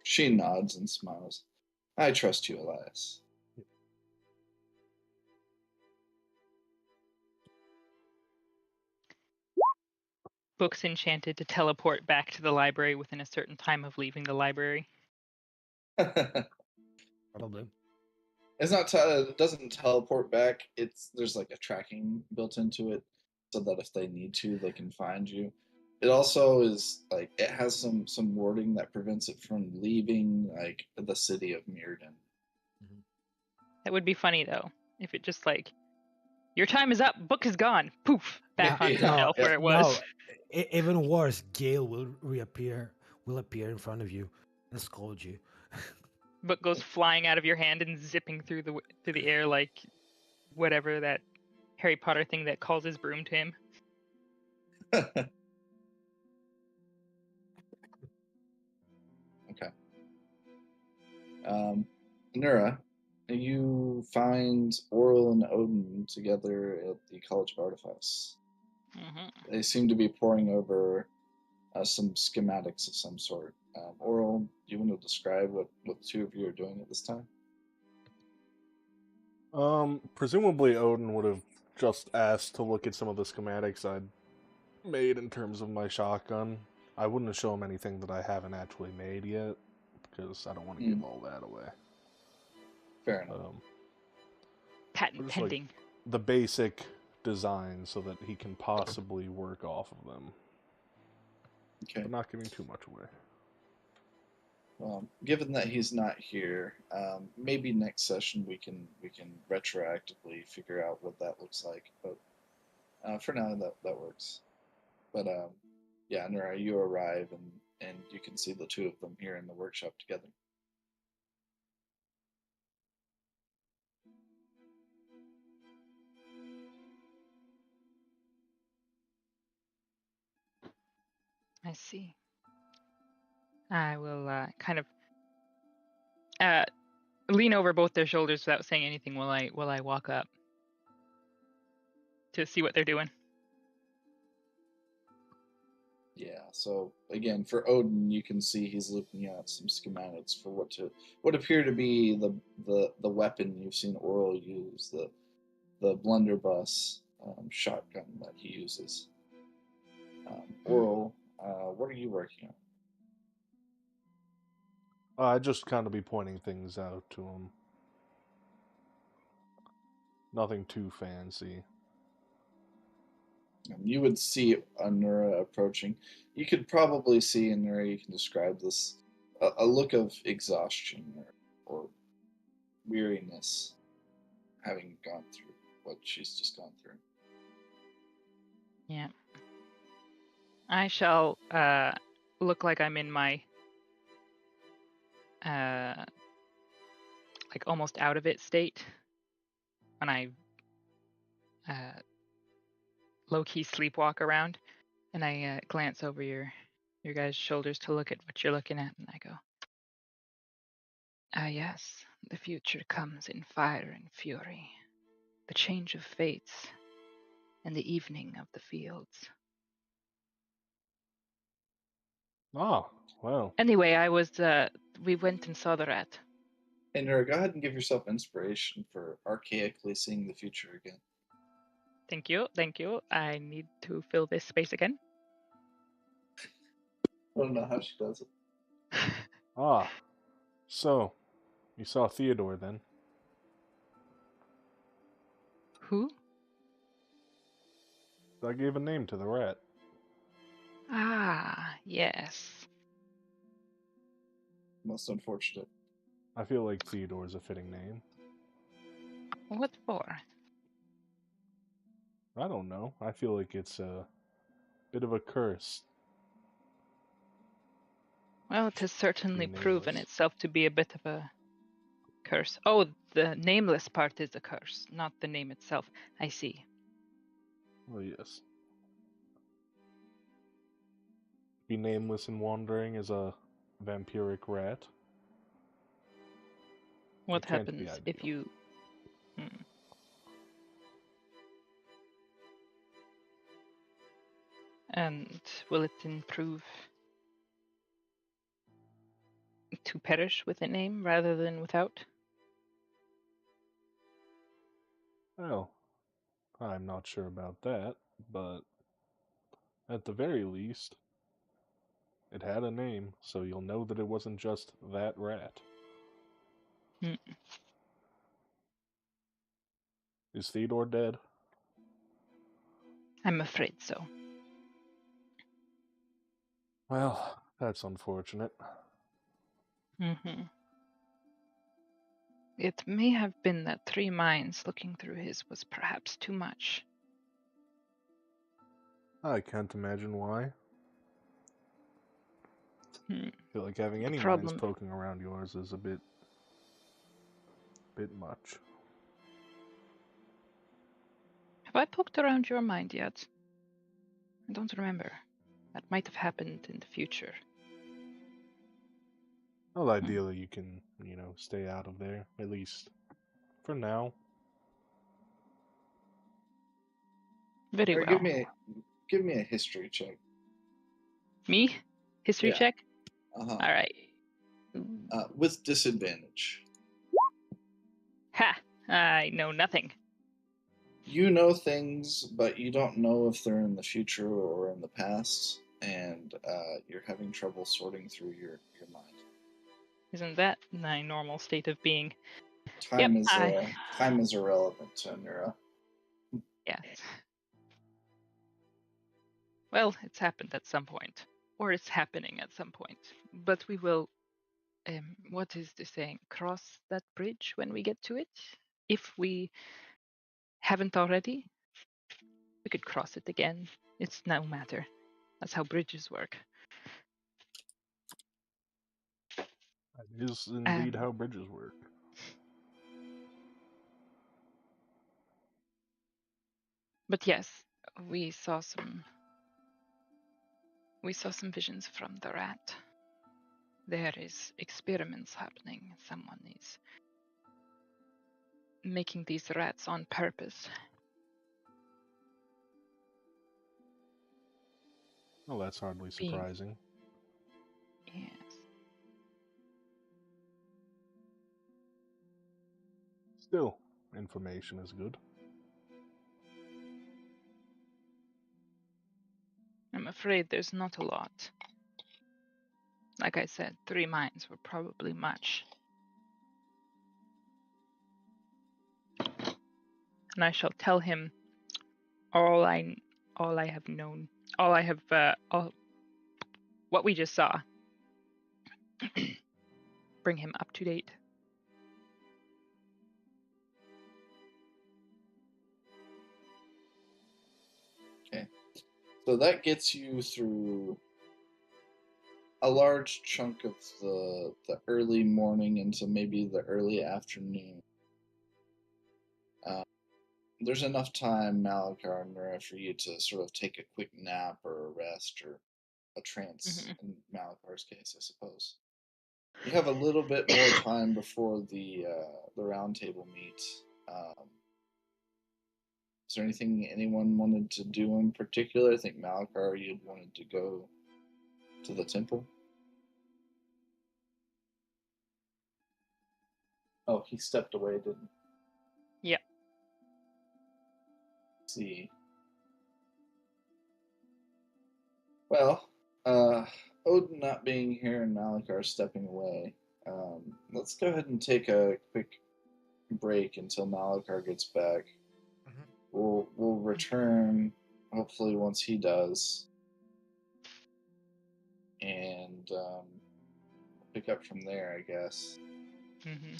She nods and smiles. I trust you, Elias. Book's enchanted to teleport back to the library within a certain time of leaving the library. Probably. It's not. It doesn't teleport back. There's like a tracking built into it, so that if they need to, they can find you. It also is like it has some wording that prevents it from leaving like the city of Mirrodin. That would be funny though, if it just like, your time is up, book is gone, poof, back Yeah, onto the Yeah, shelf yeah. where it was. no, even worse, Gale will appear in front of you and scold you. Book goes flying out of your hand and zipping through the air like whatever that Harry Potter thing that calls his broom to him. Okay. Nura, you find Oral and Odin together at the College of Artifice. Mm-hmm. They seem to be poring over some schematics of some sort. Oral, do you want to describe what the two of you are doing at this time? Presumably Odin would have just asked to look at some of the schematics I'd made in terms of my shotgun. I wouldn't show him anything that I haven't actually made yet, because I don't want to give all that away. Fair enough. Patent Just like pending. the basic design so that he can possibly work off of them, Okay. but not giving too much away. Well, given that he's not here, maybe next session we can retroactively figure out what that looks like. But for now, that works. But yeah, Nura, you arrive and you can see the two of them here in the workshop together. I see. I will kind of lean over both their shoulders without saying anything while I walk up to see what they're doing. Yeah. So again, for Odin, you can see he's looking at some schematics for what appear to be the weapon you've seen Oral use, the blunderbuss shotgun that he uses. Oral, what are you working on? I'd just kind of be pointing things out to him. Nothing too fancy. You would see Anura approaching. You could probably see Anura. You can describe this a look of exhaustion or weariness, having gone through what she's just gone through. Yeah. I shall look like I'm in my like almost out of it state when I low-key sleepwalk around, and I glance over your guys' shoulders to look at what you're looking at, and I go, "Ah, yes, the future comes in fire and fury, the change of fates, and the evening of the fields." Ah, well. Anyway, we went and saw the rat. Hey, Nura, go ahead and give yourself inspiration for archaically seeing the future again. Thank you, thank you. I need to fill this space again. I don't know how she does it. Ah, so, you saw Theodore then? Who? I gave a name to the rat. Ah, yes. Most unfortunate. I feel like Theodore's a fitting name. What for? I don't know. I feel like it's a bit of a curse. Well, it has certainly Being proven nameless. itself to be a bit of a curse. Oh, the nameless part is a curse, not the name itself. I see. Oh, yes. Be nameless and wandering as a vampiric rat. What can't be happens if ideal. you... And will it improve to perish with a name rather than without? Well, I'm not sure about that, but at the very least, it had a name, so you'll know that it wasn't just that rat. Hmm. Is Theodore dead? I'm afraid so. Well, that's unfortunate. It may have been that 3 minds looking through his was perhaps too much. I can't imagine why. I feel like having The any minds problem... poking around yours is a bit much. Have I poked around your mind yet? I don't remember. That might have happened in the future. Well, ideally you can, stay out of there, at least for now. Very Or well. give me a history check. Me? History Yeah. check? Uh-huh. All right. With disadvantage. Ha! I know nothing. You know things, but you don't know if they're in the future or in the past, and you're having trouble sorting through your mind. Isn't that my normal state of being? Time is irrelevant to Nura. Yes. Well, it's happened at some point, or it's happening at some point. But we will, what is the saying? Cross that bridge when we get to it. If we haven't already, we could cross it again. It's no matter. That's how bridges work. That is indeed how bridges work. But yes, we saw some visions from the rat. There is experiments happening. Someone is making these rats on purpose. Well, that's hardly surprising. Yes. Still, information is good. I'm afraid there's not a lot. Like I said, 3 minds were probably much. And I shall tell him all I have known, what we just saw. Bring him up to date. Okay. So that gets you through a large chunk of the early morning into maybe the early afternoon. There's enough time, Malakar and Nura, for you to sort of take a quick nap or a rest or a trance in Malakar's case, I suppose. You have a little bit more time before the round table meet. Is there anything anyone wanted to do in particular? I think Malakar, you'd wanted to go to the temple. Oh, he stepped away, didn't he? Yeah. Let's see. Well, Odin not being here and Malakar stepping away, let's go ahead and take a quick break until Malakar gets back. We'll return hopefully once he does, and pick up from there, I guess.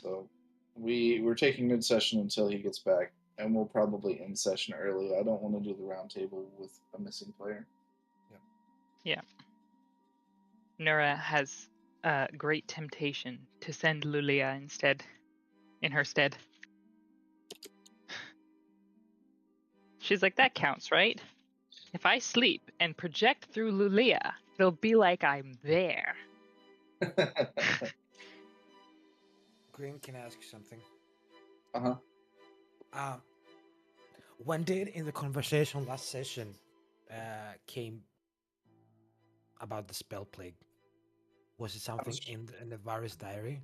So we're taking mid session until he gets back, and we'll probably end session early. I don't want to do the round table with a missing player. Yeah. Nura has a great temptation to send Lulia in her stead. She's like, that counts, right? If I sleep and project through Lulia, it'll be like I'm there. Green, can I ask you something? Uh-huh. Um, when did in the conversation last session came about the spell plague? Was it I something was, in the virus diary,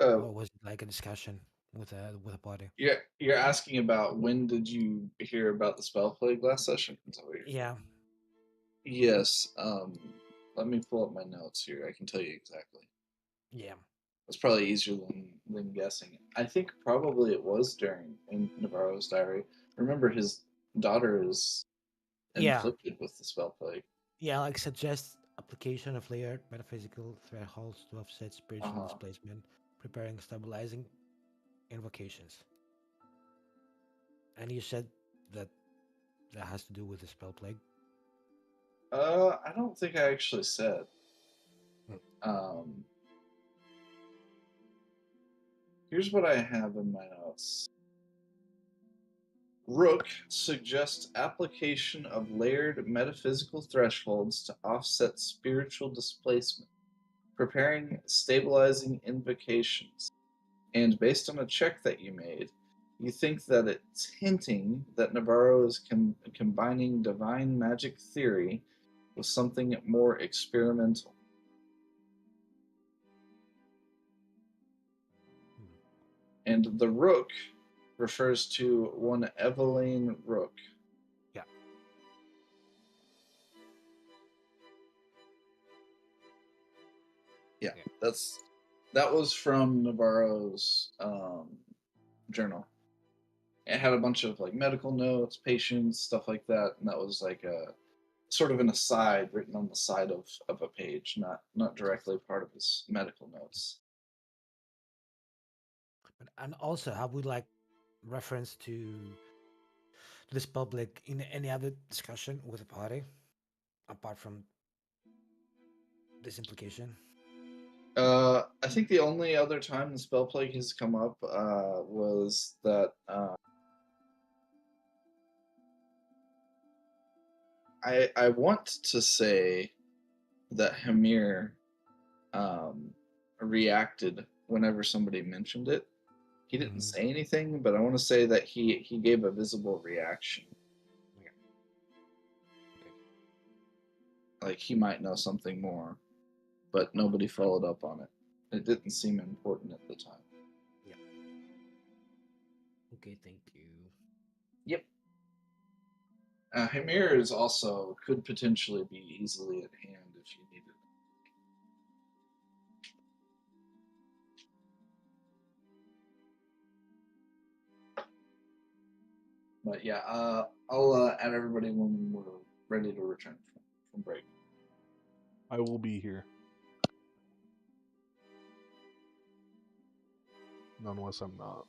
uh, or was it like a discussion with a party? you're asking about when did you hear about the spell plague last session? Is that what you're saying? Yeah, Yes. Let me pull up my notes here. I can tell you exactly. yeah, It's probably easier than guessing. I think probably it was during in Navarro's diary. Remember, his daughter is yeah, inflicted with the spell plague. yeah. Like suggest application of layered metaphysical thresholds to offset Uh spiritual huh. displacement, preparing stabilizing invocations. And you said that that has to do with the spell plague. I don't think I actually said. Hmm. Um, Here's what I have in my notes. Rook suggests application of layered metaphysical thresholds to offset spiritual displacement, preparing stabilizing invocations. And based on a check that you made, you think that it's hinting that Navarro is combining divine magic theory with something more experimental. Hmm. And the rook refers to one Eveline Rook. Yeah. Yeah, Yeah. that was from Navarro's journal. It had a bunch of like medical notes, patients, stuff like that, and that was like a sort of an aside written on the side of a page, not directly part of his medical notes. And also, have we like reference to this public in any other discussion with the party apart from this implication? I think the only other time the spell plague has come up was that I want to say that Hamir um, reacted whenever somebody mentioned it. He didn't Mm-hmm. say anything, but I want to say that he gave a visible reaction. Okay. Okay. Like he might know something more, but nobody followed up on it. It didn't seem important at the time. Yeah. Okay. Thank you. Yep. Hamir is also could potentially be easily at hand if you needed it. But yeah, I'll add everybody when we're ready to return from break. I will be here. Unless I'm not.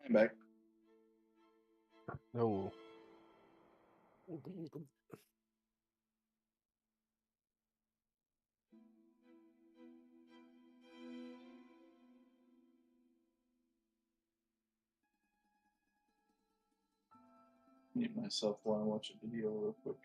I'm back. Oh, Mute myself while I watch a video real quick.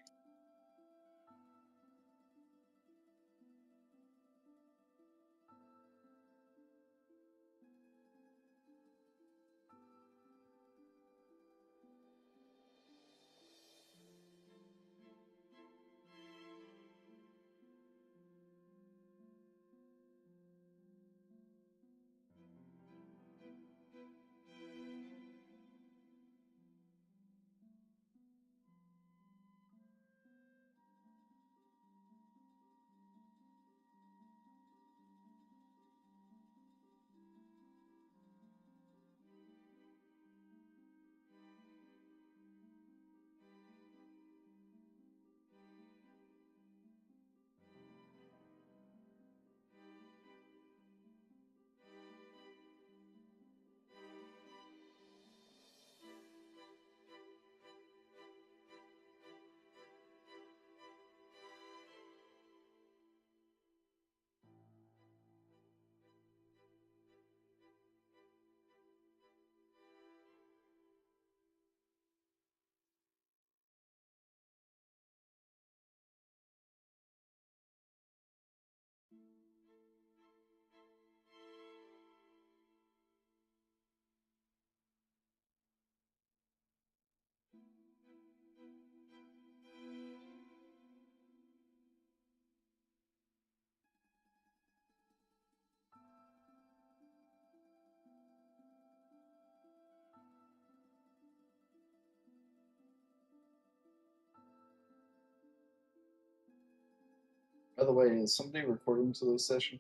By the way, is somebody recording today's session?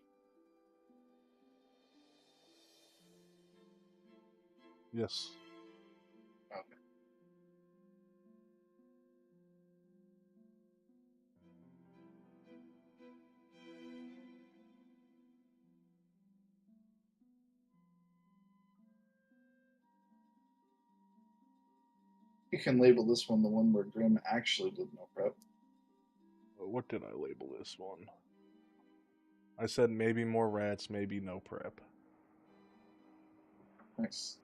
yes. Okay. You can label this one the one where Grim actually did no prep. What did I label this one? I said maybe more rats, maybe no prep. Nice.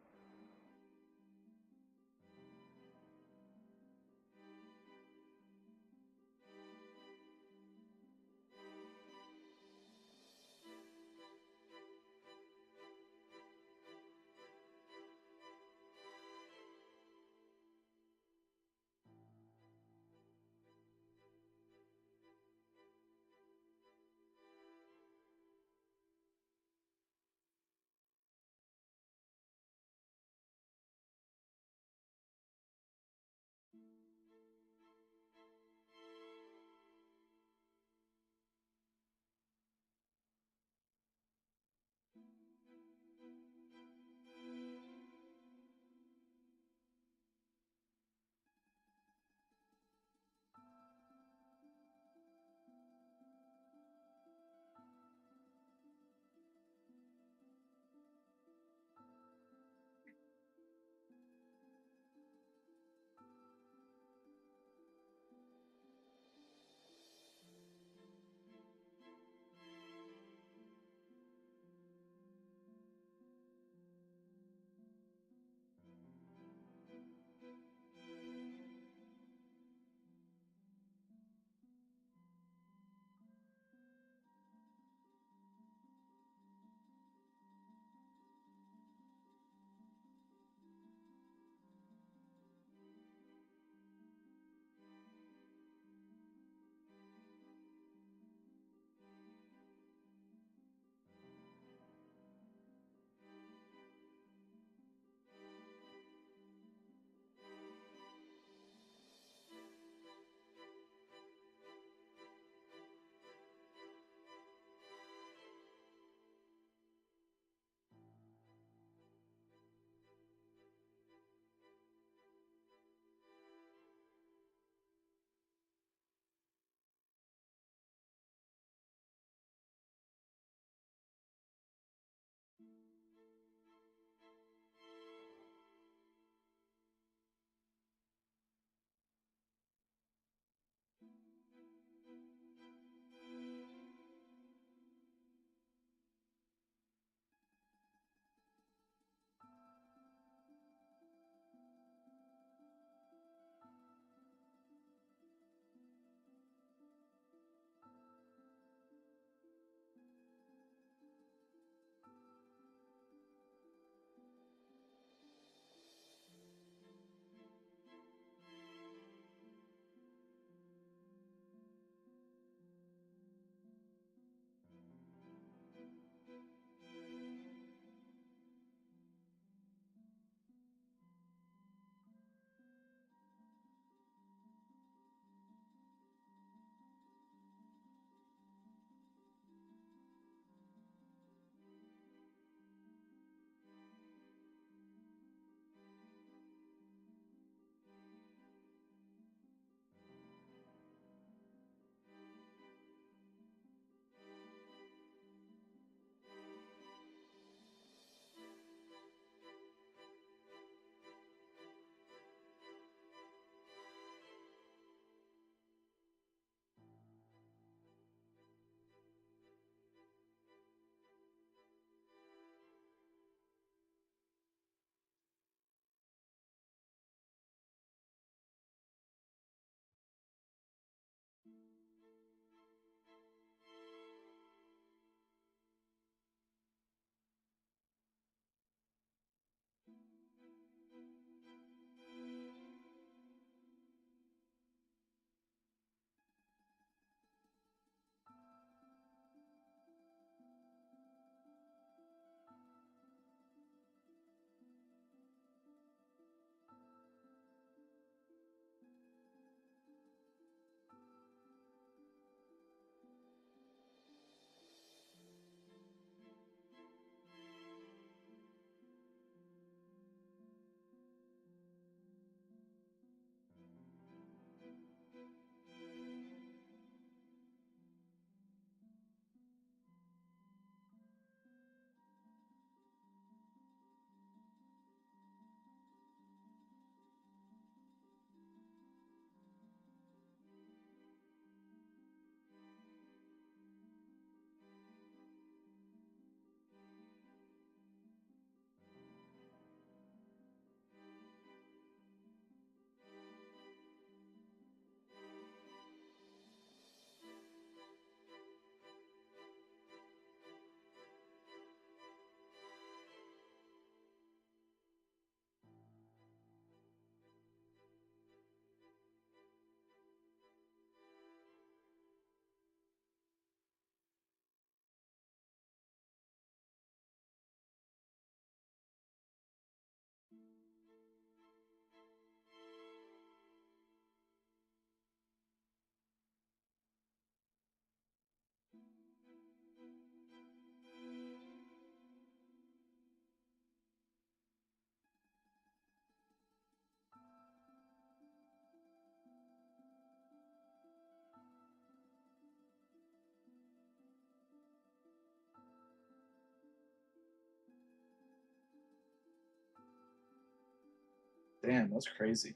Damn, that's crazy.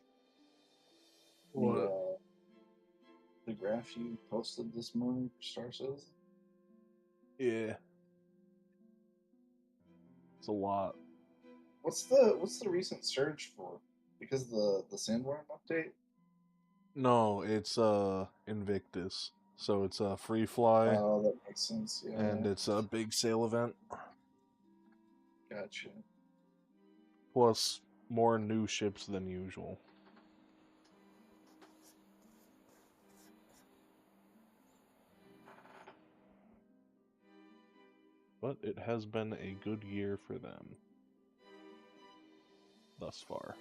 What? The graph you posted this morning for Star Citizen? Yeah. It's a lot. What's the recent surge for? Because the Sandworm update? No, it's Invictus. So it's a free fly Oh, that makes sense. Yeah, and it's a big sale event. gotcha. Plus more new ships than usual. But it has been a good year for them thus far.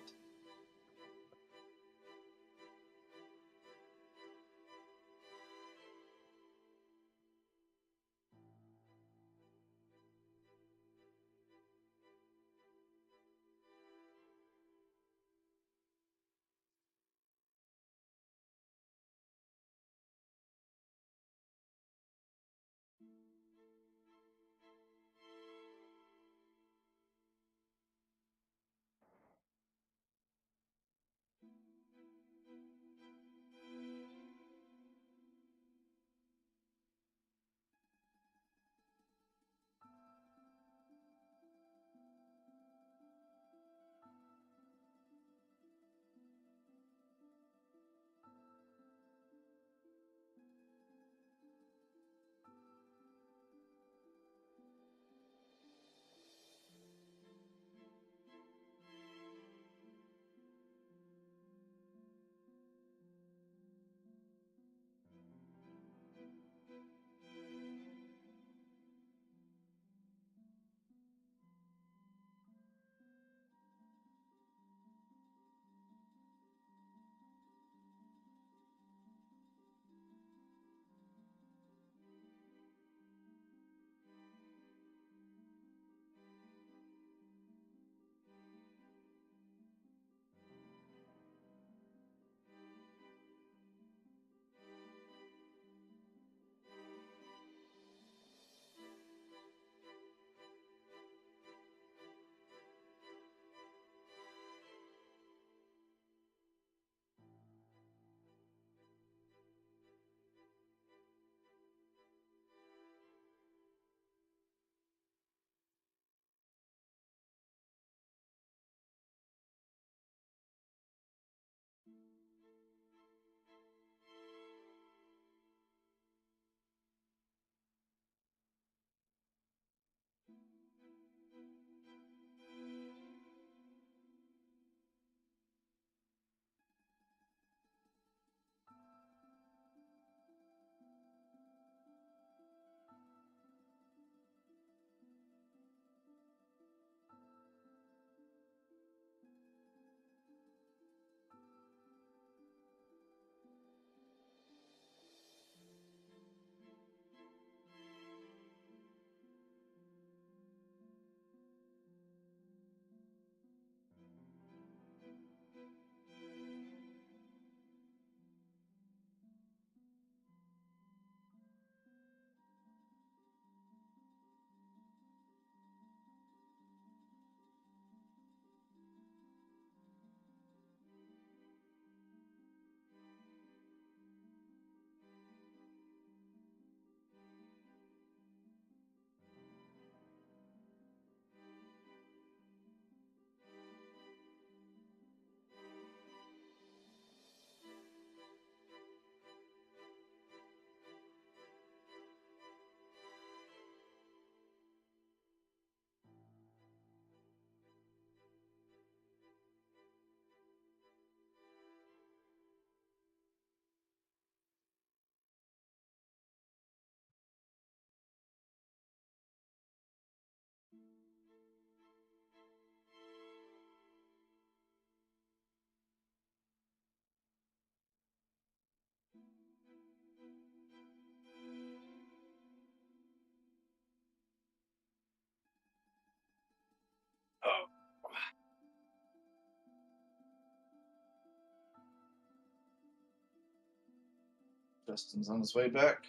Justin's on his way back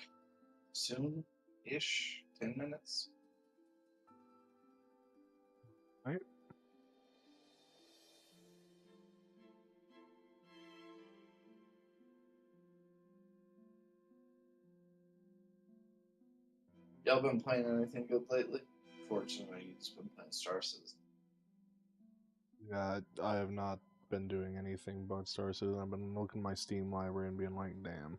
soon-ish. 10 minutes. Right. Y'all been playing anything good lately? Fortunately, you've just been playing Star Citizen. Yeah, I have not been doing anything but Star Citizen. I've been looking at my Steam library and being like, damn.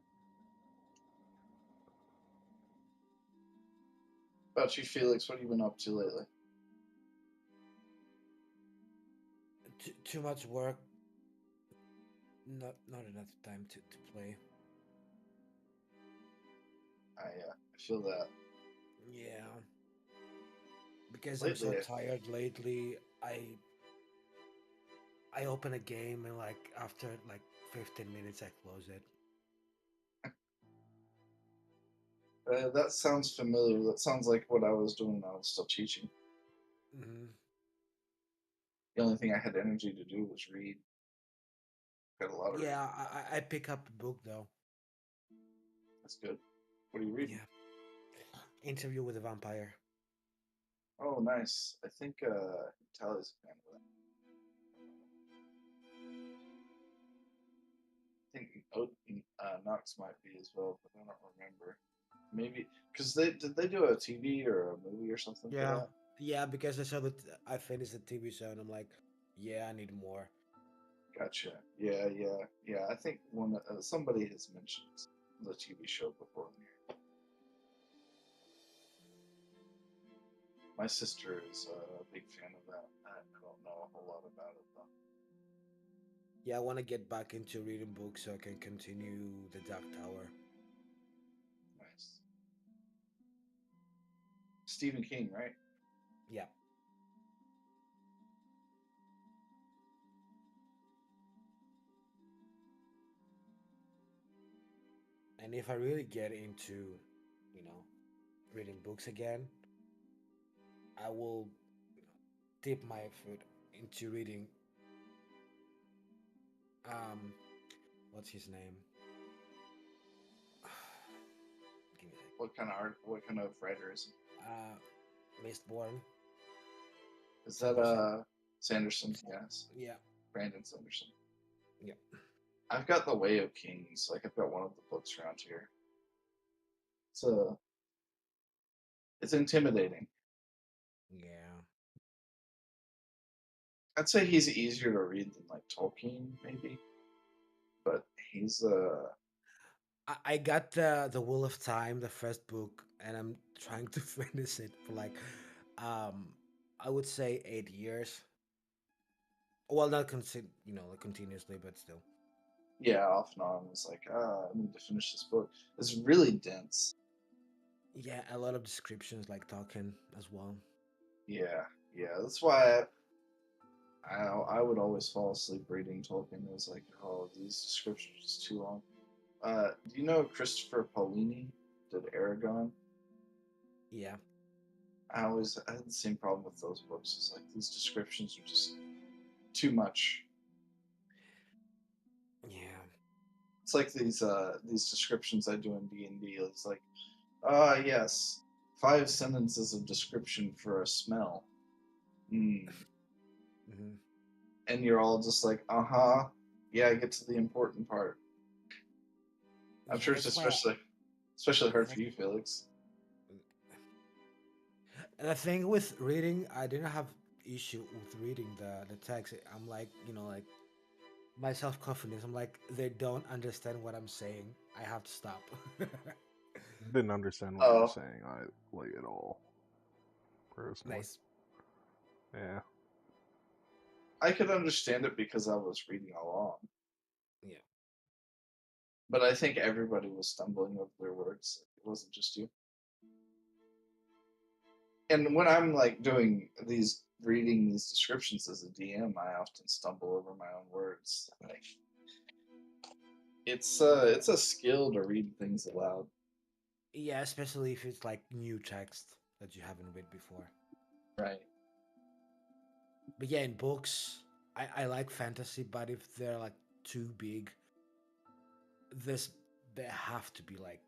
About you, Felix, what have you been up to lately? Too much work. Not enough time to play. I feel that. Yeah. Because Lately, I'm so tired lately. I open a game and like after like 15 minutes I close it. That sounds familiar. That sounds like what I was doing when I was still teaching. Mm-hmm. The only thing I had energy to do was read. Got a lot of Yeah, I pick up a book though. That's good. What are you reading? Yeah. Interview with a Vampire. Oh, nice. I think Tally's a fan of that. I think Knox might be as well, but I don't remember. Maybe because did they do a TV or a movie or something for Yeah. that? Yeah, because I saw that I finished the TV show and I'm like, yeah, I need more. Gotcha. Yeah. I think somebody has mentioned the TV show before me. My sister is a big fan of that. I don't know a whole lot about it though. Yeah, I want to get back into reading books so I can continue the Dark Tower. Nice. Stephen King, right? Yeah. And if I really get into, reading books again, I will dip my foot into reading what's his name? Give me a What kind of art? What kind of writer is he? Mistborn. Is that Sanderson. Sanderson? Yes, Yeah. Brandon Sanderson. Yeah. I've got The Way of Kings. Like I've got one of the books around here. It's intimidating. Yeah. I'd say he's easier to read than like Tolkien, maybe. But he's I got the Wheel of Time, the first book, and I'm trying to finish it for like I would say 8 years. Well, not like continuously, but still. yeah, off and on. Was like, I need to finish this book. It's really dense. Yeah, a lot of descriptions like talking as well. Yeah. That's why I would always fall asleep reading Tolkien. It was like, oh, these descriptions are too long. Do you know Christopher Paolini did Aragon? Yeah. I had the same problem with those books. It's like these descriptions are just too much. Yeah. It's like these descriptions I do in D&D. It's like, yes, 5 sentences of description for a smell. Mm. Mm-hmm. And you're all just like, uh-huh. Yeah, get to the important part. I'm Yeah, sure it's that's why. especially hard for you, Felix. And I think with reading, I didn't have issue with reading the text. I'm like, like my self confidence. I'm like, they don't understand what I'm saying. I have to stop. Didn't understand what you were Oh, saying, like at all, personally. Nice. Yeah. I could understand it because I was reading along. Yeah. But I think everybody was stumbling over their words. It wasn't just you. And when I'm like reading these descriptions as a DM, I often stumble over my own words. Like it's a skill to read things aloud. Yeah, especially if it's like new text that you haven't read before. Right. But yeah, in books, I like fantasy, but if they're like too big, this they have to be like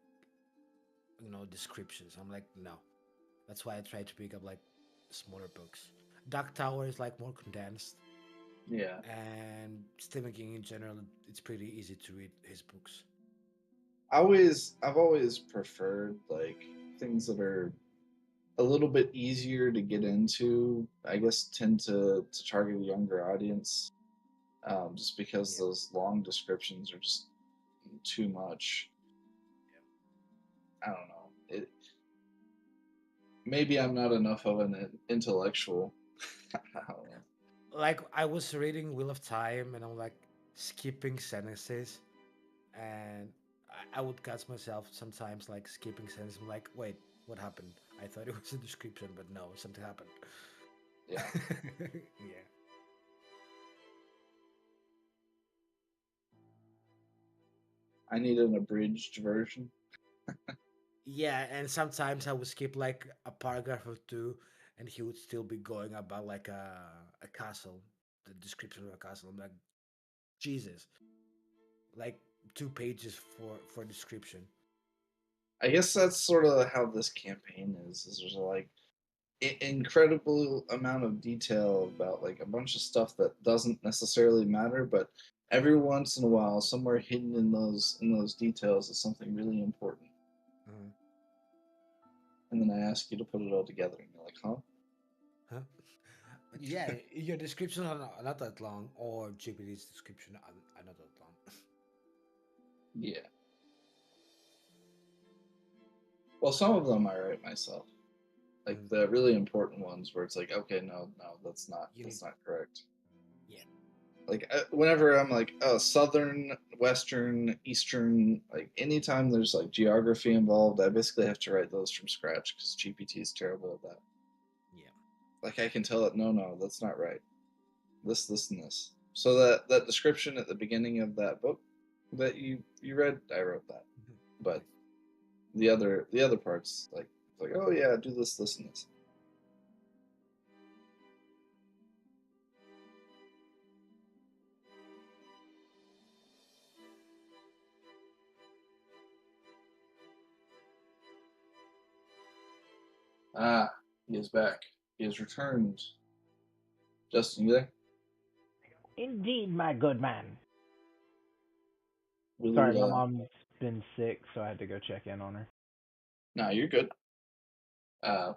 descriptions. I'm like, no. That's why I try to pick up like smaller books. Dark Tower is like more condensed, Yeah. and Stephen King in general, it's pretty easy to read his books. I've always preferred like things that are a little bit easier to get into. I guess tend to target a younger audience, just because those long descriptions are just too much. I don't know. Maybe I'm not enough of an intellectual. I don't know. Like I was reading Wheel of Time, and I'm like skipping sentences, and I would catch myself sometimes like skipping sentences. I'm like, wait, what happened? I thought it was a description, but no, something happened. Yeah. Yeah. I need an abridged version. Yeah, and sometimes I would skip like a paragraph or two, and he would still be going about like a castle, the description of a castle. I'm like, Jesus, like 2 pages for description. I guess that's sort of how this campaign is there's like incredible amount of detail about like a bunch of stuff that doesn't necessarily matter, but every once in a while, somewhere hidden in those details is something really important. Mhm. And then I ask you to put it all together, and you're like, "Huh?" Huh? But yeah, your descriptions are not that long, or GPT's description are not that long. Yeah. Well, some of them I write myself, like Mhm. the really important ones where it's like, okay, no, You need, that's not correct. yeah. Like whenever I'm like, oh, southern, western, eastern, like anytime there's like geography involved, I basically have to write those from scratch because GPT is terrible at that. Yeah. Like I can tell it, no, that's not right. This, and this. So that description at the beginning of that book that you read, I wrote that. Mhm. But Nice. the other parts, like oh yeah, do this, and this. Ah, he is back. He has returned. Justin, you there? Indeed, my good man. Will Sorry, you? my mom's been sick, so I had to go check in on her. No, you're good. Uh,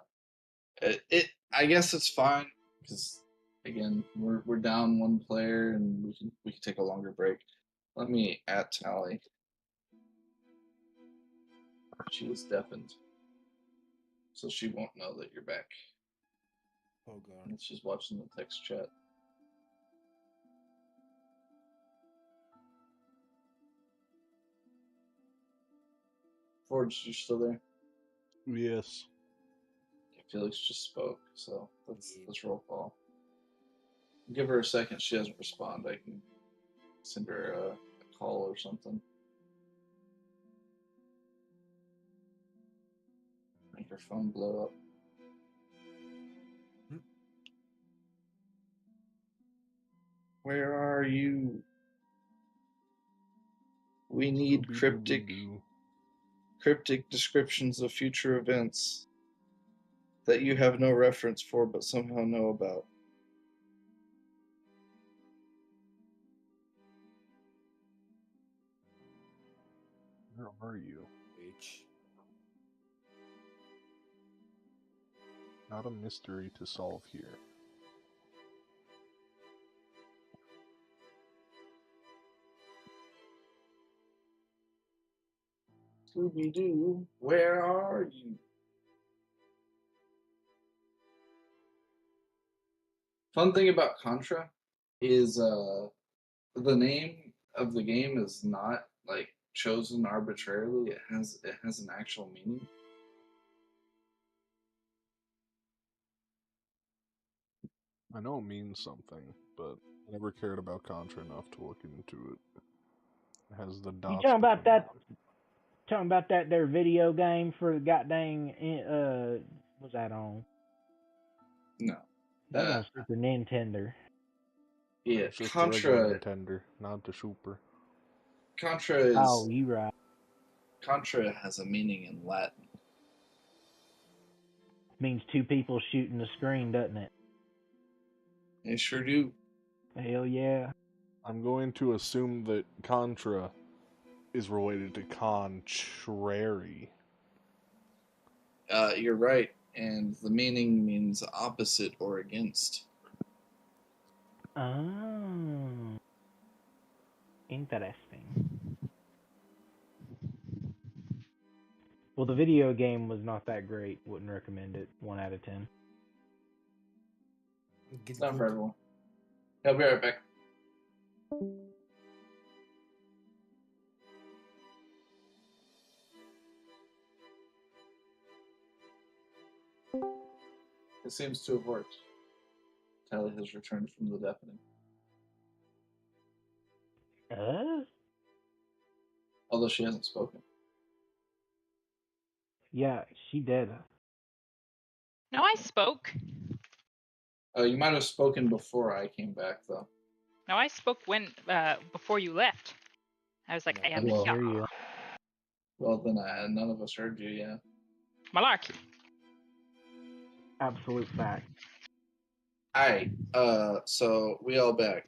I guess it's fine because again we're down one player and we can take a longer break. Let me at Tally. She is deafened, so she won't know that you're back. Oh god. And she's watching the text chat. Forge, you still there? Yes. Felix just spoke, so Yeah. let's roll call. Give her a second. She doesn't respond. I can send her a call or something. Make her phone blow up. Hmm. Where are you? We need cryptic descriptions of future events that you have no reference for but somehow know about. Where are you? Which? Not a mystery to solve here. Scooby Doo, where are you? Fun thing about Contra is the name of the game is not like chosen arbitrarily. It has an actual meaning. I know it means something, but I never cared about Contra enough to look into it. It has the You dots talking about between that? them. Talking about that their video game for the goddamn what's that on? No. That Uh, on Super Nintendo. yeah, It's just the regular Nintendo, not the Super. Oh, you right. Contra has a meaning in Latin. Means two people shooting the screen, doesn't it? They sure do. Hell yeah. I'm going to assume that Contra is related to contrary. You're right. and the meaning means opposite or against. Oh, interesting. Well, the video game was not that great. Wouldn't recommend it. 1 out of 10. It's not for everyone. I'll be right back. It seems to have worked. Tally has returned from the deafening. Although she hasn't spoken. Yeah, she did. No, I spoke. You might have spoken before I came back, though. No, I spoke when before you left. I was like, I am Well, hear here. you. Well, then none of us heard you, yeah. Malarkey. Absolute fact. Alright, so we all back.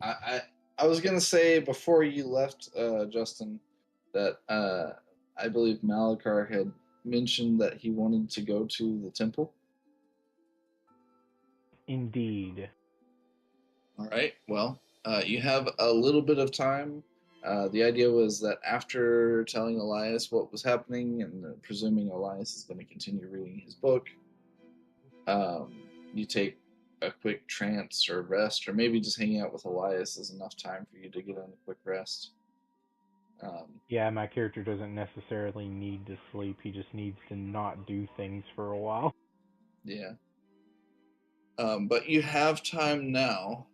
I was gonna say before you left, Justin, that I believe Malakar had mentioned that he wanted to go to the temple. Indeed. All right. Well, you have a little bit of time. The idea was that after telling Elias what was happening, and presuming Elias is going to continue reading his book, you take a quick trance or rest, or maybe just hanging out with Elias is enough time for you to get on a quick rest. Yeah, my character doesn't necessarily need to sleep. He just needs to not do things for a while. Yeah. But you have time now,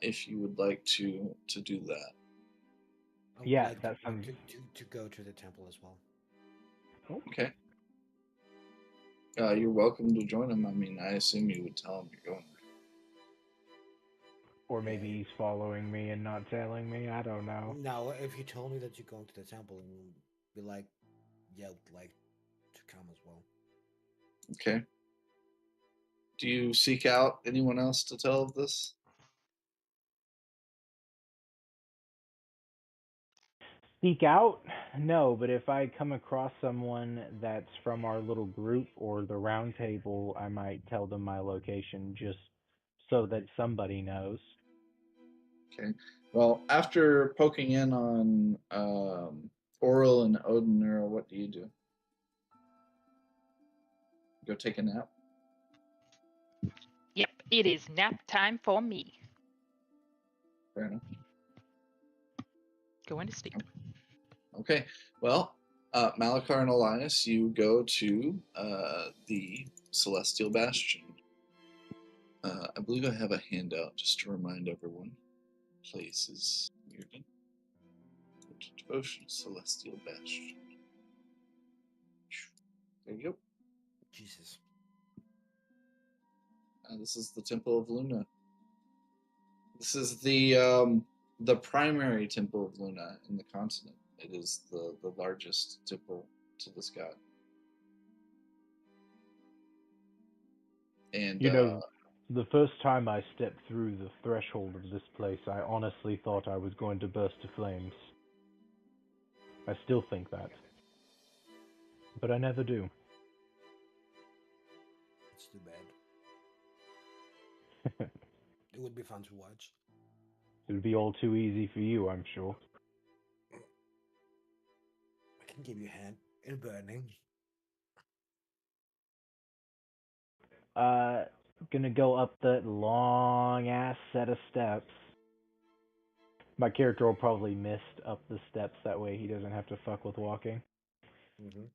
if you would like to do that. I would Yeah, like that sounds... to go to the temple as well. Okay. You're welcome to join him. I mean, I assume you would tell him you're going there. Or maybe he's following me and not telling me. I don't know. Now, if you told me that you're going to the temple, and be like, yeah, I'd like to come as well. Okay. Do you seek out anyone else to tell of this? Seek out? No, but if I come across someone that's from our little group or the round table, I might tell them my location just so that somebody knows. Okay. Well, after poking in on Oral and Odenura, what do you do? Go take a nap? Yep, it is nap time for me. Fair enough. Going to sleep. Okay. Well, Malakar and Elias, you go to the Celestial Bastion. I believe I have a handout just to remind everyone. Places. Weirdly. Devotion, Celestial Bastion. There you go. Jesus. This is the Temple of Luna. This is the primary Temple of Luna in the continent. It is the largest temple to this god. And You know, the first time I stepped through the threshold of this place, I honestly thought I was going to burst to flames. I still think that. But I never do. It's too bad. It would be fun to watch. It would be all too easy for you, I'm sure. I can give you a hand in burning. Gonna go up that long ass set of steps. My character will probably mist up the steps, that way he doesn't have to fuck with walking. Mm-hmm.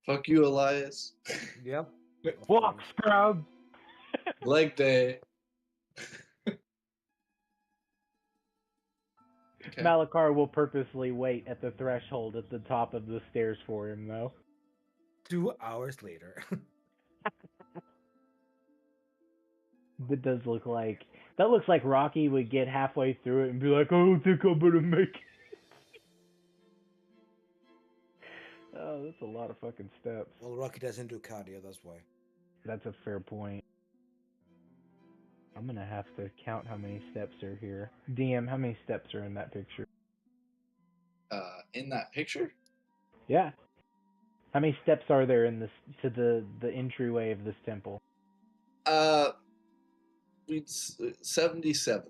fuck you, Elias. Yep. Walk, scrub! Leg day. Okay. Malakar will purposely wait at the threshold at the top of the stairs for him, though. 2 hours later. That looks like Rocky would get halfway through it and be like, I don't think I'm gonna make it. Oh, that's a lot of fucking steps. Well, Rocky doesn't do cardio, that's why. That's a fair point. I'm gonna have to count how many steps are here. DM, how many steps are in that picture? In that picture? Yeah. How many steps are there in this to the entryway of this temple? Uh, 77.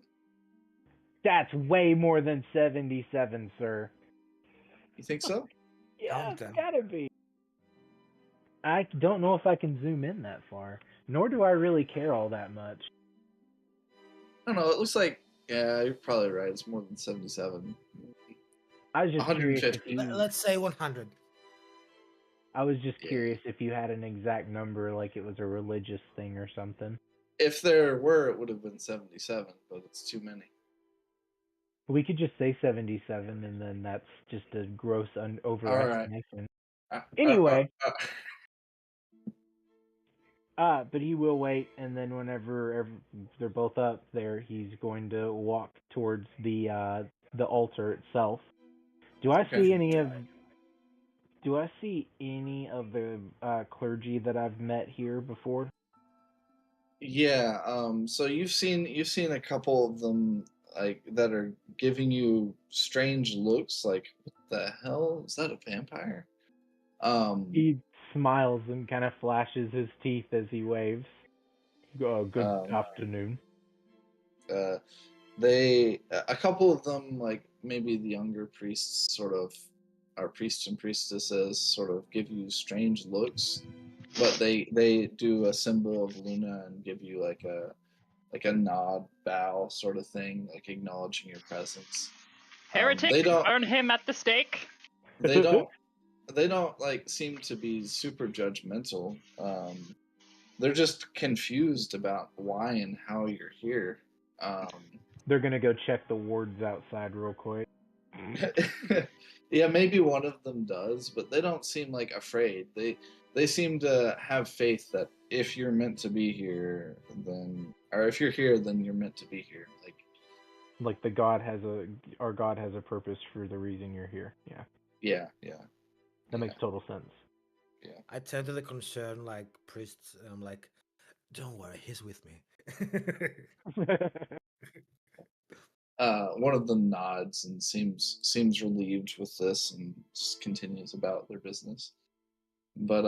That's way more than 77, sir. You think so? Yeah, Count it's them. gotta be. I don't know if I can zoom in that far, nor do I really care all that much. I don't know. It looks like, yeah, you're probably right. It's more than 77. I was just curious if 150. you. Let's say 100. I was just Yeah. curious if you had an exact number, like it was a religious thing or something. If there were, it would have been 77, but it's too many. We could just say 77, and then that's just a gross overestimation. Anyway, but he will wait, and then whenever they're both up there, he's going to walk towards the altar itself. Do I Okay. see any of the clergy that I've met here before? Yeah. So you've seen a couple of them like that are giving you strange looks. Like, what the hell is that? A vampire? He smiles and kind of flashes his teeth as he waves. Good Um, afternoon. a couple of them, like maybe the younger priests, sort of, our priests and priestesses, sort of give you strange looks, but they do a symbol of Luna and give you like a nod, bow sort of thing, like acknowledging your presence. Heretic, They don't burn him at the stake. they don't they don't like seem to be super judgmental. They're just confused about why and how you're here. They're gonna go check the wards outside real quick. Yeah, maybe one of them does, but they don't seem like afraid. They seem to have faith that if you're meant to be here, then, or if you're here, then you're meant to be here. Like our God has a purpose for the reason you're here. Yeah, Yeah. that makes total sense. Yeah. I tend to the concerned like priests. I'm like, don't worry, he's with me. One of them nods and seems relieved with this and just continues about their business. But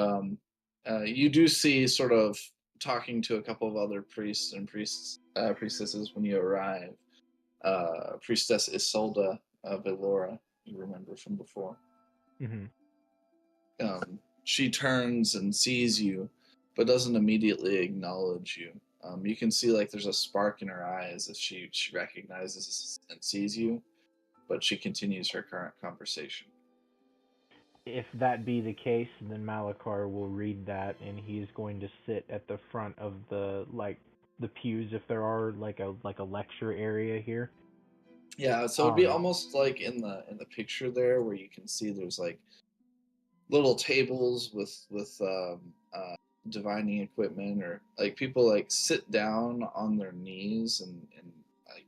you do see, sort of talking to a couple of other priests and priestesses when you arrive. Priestess Isolda of Elora, you remember from before. hmm She turns and sees you, but doesn't immediately acknowledge you. You can see like there's a spark in her eyes as she recognizes and sees you, but she continues her current conversation. If that be the case, then Malachar will read that, and he's going to sit at the front of the pews, if there are like a lecture area here. Yeah, so it'd be almost like in the picture there, where you can see there's like little tables with divining equipment, or like people like sit down on their knees, and like,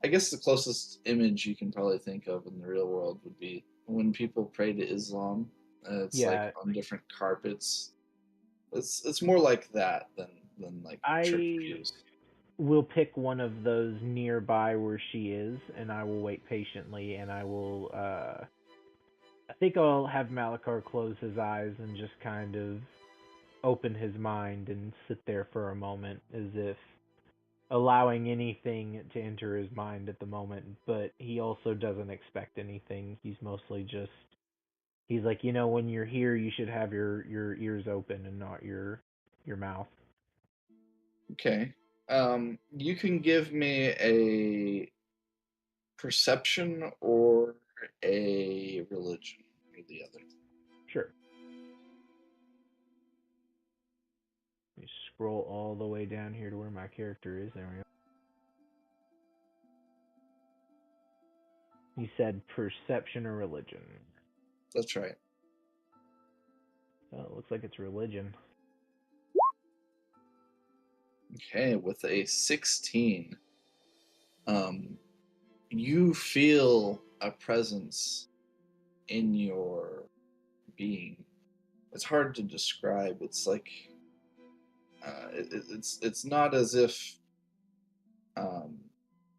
I guess the closest image you can probably think of in the real world would be when people pray to Islam. It's like on different carpets. It's more like that than like church I pews. will pick one of those nearby where she is, and I will wait patiently, and I will I think I'll have Malachar close his eyes and just kind of open his mind and sit there for a moment, as if allowing anything to enter his mind at the moment, but he also doesn't expect anything. He's mostly just, he's like, when you're here, you should have your ears open and not your mouth. Okay. You can give me a perception or a religion, or the other. Sure. Let me scroll all the way down here to where my character is. There we go. You said perception or religion. That's right. Oh, it looks like it's religion. Okay, with a 16, you feel a presence in your being. It's hard to describe. It's like it's not as if um,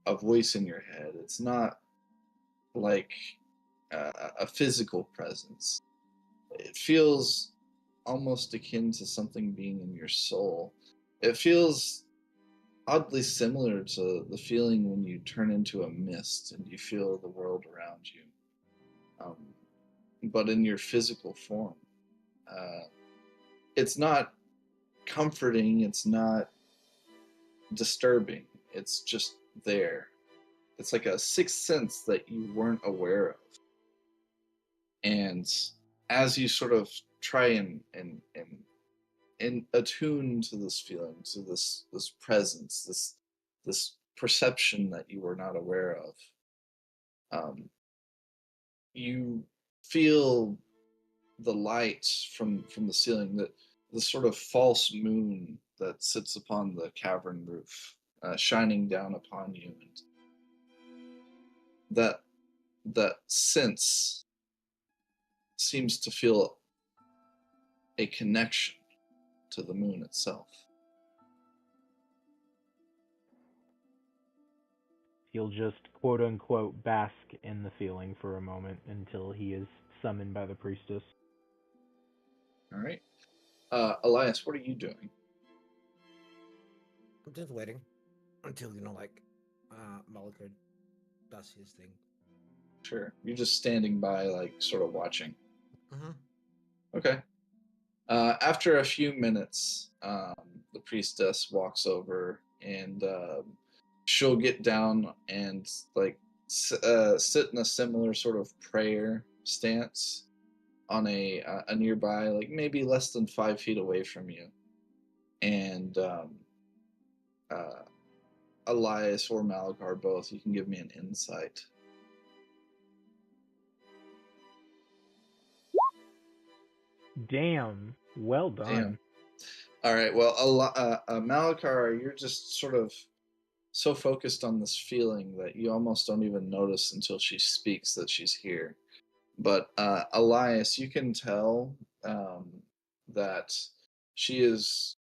a voice in your head. It's not like a physical presence. It feels almost akin to something being in your soul. It feels oddly similar to the feeling when you turn into a mist and you feel the world around you, um, but in your physical form. It's not comforting, it's not disturbing, it's just there. It's like a sixth sense that you weren't aware of. And as you sort of try and attune to this feeling, to this presence, this perception that you were not aware of, you feel the light from the ceiling, that the sort of false moon that sits upon the cavern roof, shining down upon you, and that sense seems to feel a connection to the moon itself. He'll just quote unquote bask in the feeling for a moment until he is summoned by the priestess. All right. Elias, what are you doing? I'm just waiting until Malakard does his thing. Sure. You're just standing by, like, sort of watching. Mm-hmm. Okay. After a few minutes, the priestess walks over and she'll get down and like sit in a similar sort of prayer stance on a nearby, like maybe less than 5 feet away from you. And uh, Elias or Malakar, both, you can give me an insight. Damn. Well done. Damn. All right. Well, Malakar, you're just sort of so focused on this feeling that you almost don't even notice until she speaks that she's here. But Elias, you can tell that she's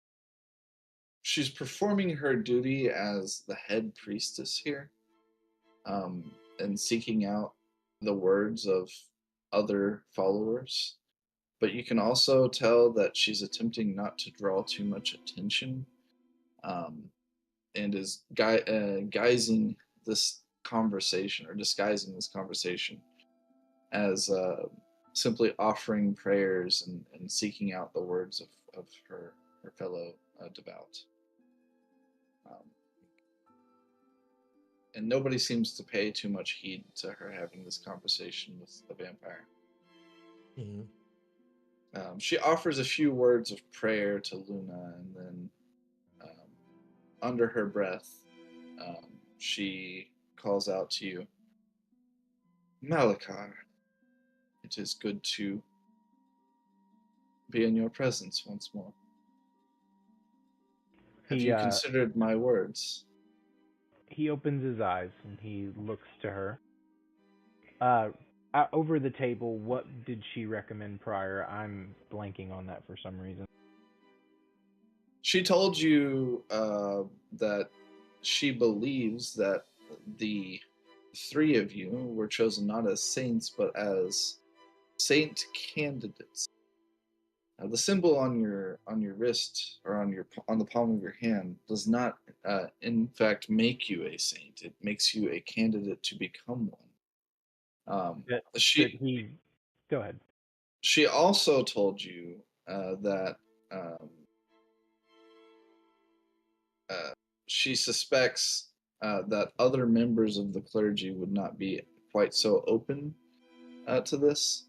performing her duty as the head priestess here, and seeking out the words of other followers. But you can also tell that she's attempting not to draw too much attention, um, and is guising this conversation, or disguising this conversation, as simply offering prayers and seeking out the words of her fellow devout. And nobody seems to pay too much heed to her having this conversation with the vampire. Mm-hmm. She offers a few words of prayer to Luna, and then under her breath, she calls out to you, Malakar, it is good to be in your presence once more. Have you considered my words? He opens his eyes and he looks to her. Over the table, what did she recommend prior? I'm blanking on that for some reason. She told you that she believes that the three of you were chosen not as saints, but as saint candidates. The symbol on your wrist, or on the palm of your hand, does not, in fact, make you a saint. It makes you a candidate to become one. Go ahead. She also told you that she suspects that other members of the clergy would not be quite so open to this,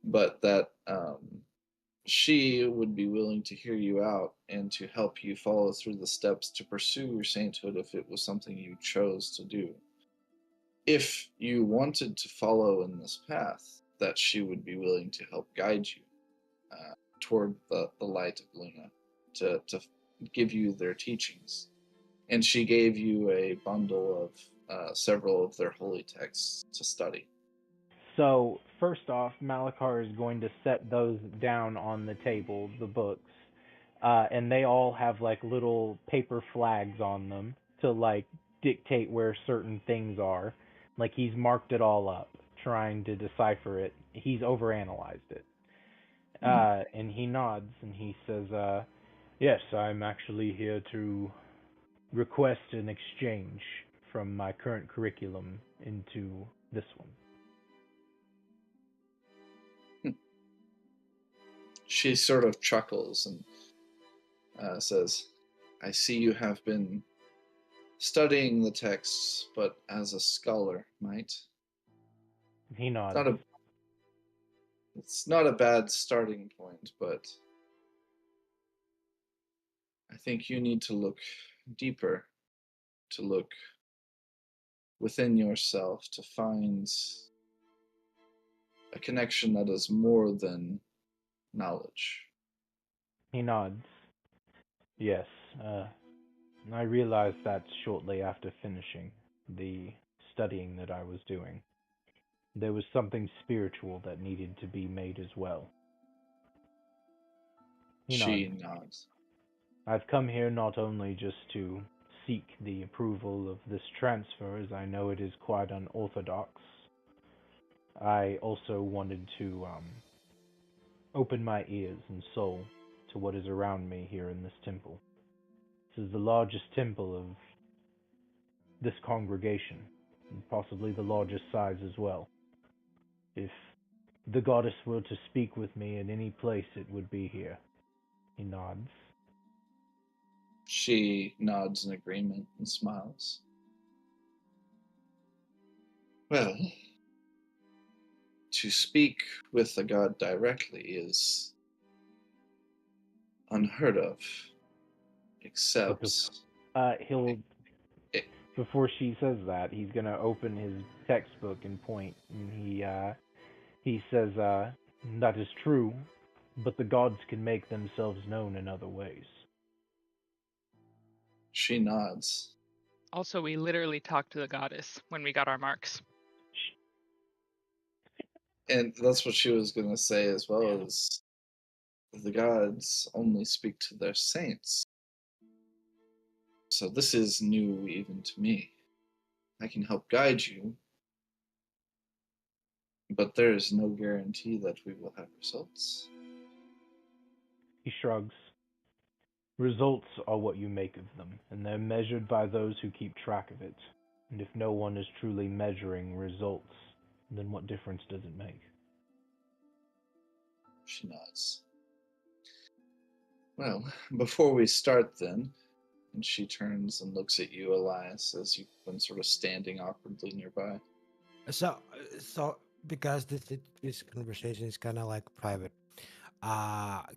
but that she would be willing to hear you out and to help you follow through the steps to pursue your sainthood if it was something you chose to do. If you wanted to follow in this path, that she would be willing to help guide you toward the light of Luna, to give you their teachings. And she gave you a bundle of several of their holy texts to study. So, first off, Malakar is going to set those down on the table, the books, and they all have like little paper flags on them to like dictate where certain things are. Like he's marked it all up, trying to decipher it. He's overanalyzed it. And he nods and he says, yes, I'm actually here to request an exchange from my current curriculum into this one. She sort of chuckles and says, I see you have been studying the texts, but as a scholar might. He nods. It's not a bad starting point, but I think you need to look deeper, to look within yourself, to find a connection that is more than knowledge. He nods. Yes, I realized that shortly after finishing the studying that I was doing. There was something spiritual that needed to be made as well. He She nods. nods. I've come here not only just to seek the approval of this transfer, as I know it is quite unorthodox. I also wanted to open my ears and soul to what is around me here in this temple. This is the largest temple of this congregation, and possibly the largest size as well. If the goddess were to speak with me in any place, it would be here. He nods. She nods in agreement and smiles. Well, to speak with the god directly is unheard of, except He'll it, before she says that, he's gonna open his textbook and point, and he says, "That is true, but the gods can make themselves known in other ways." she nods. Also, we literally talked to the goddess when we got our marks. And that's what she was going to say as well, Yeah. is the gods only speak to their saints. So this is new even to me. I can help guide you, but there is no guarantee that we will have results. He shrugs. Results are what you make of them, and they're measured by those who keep track of it. And if no one is truly measuring results, then what difference does it make? She nods. Well, before we start then, and she turns and looks at you, Elias, as you've been sort of standing awkwardly nearby. So, because this conversation is kind of like private,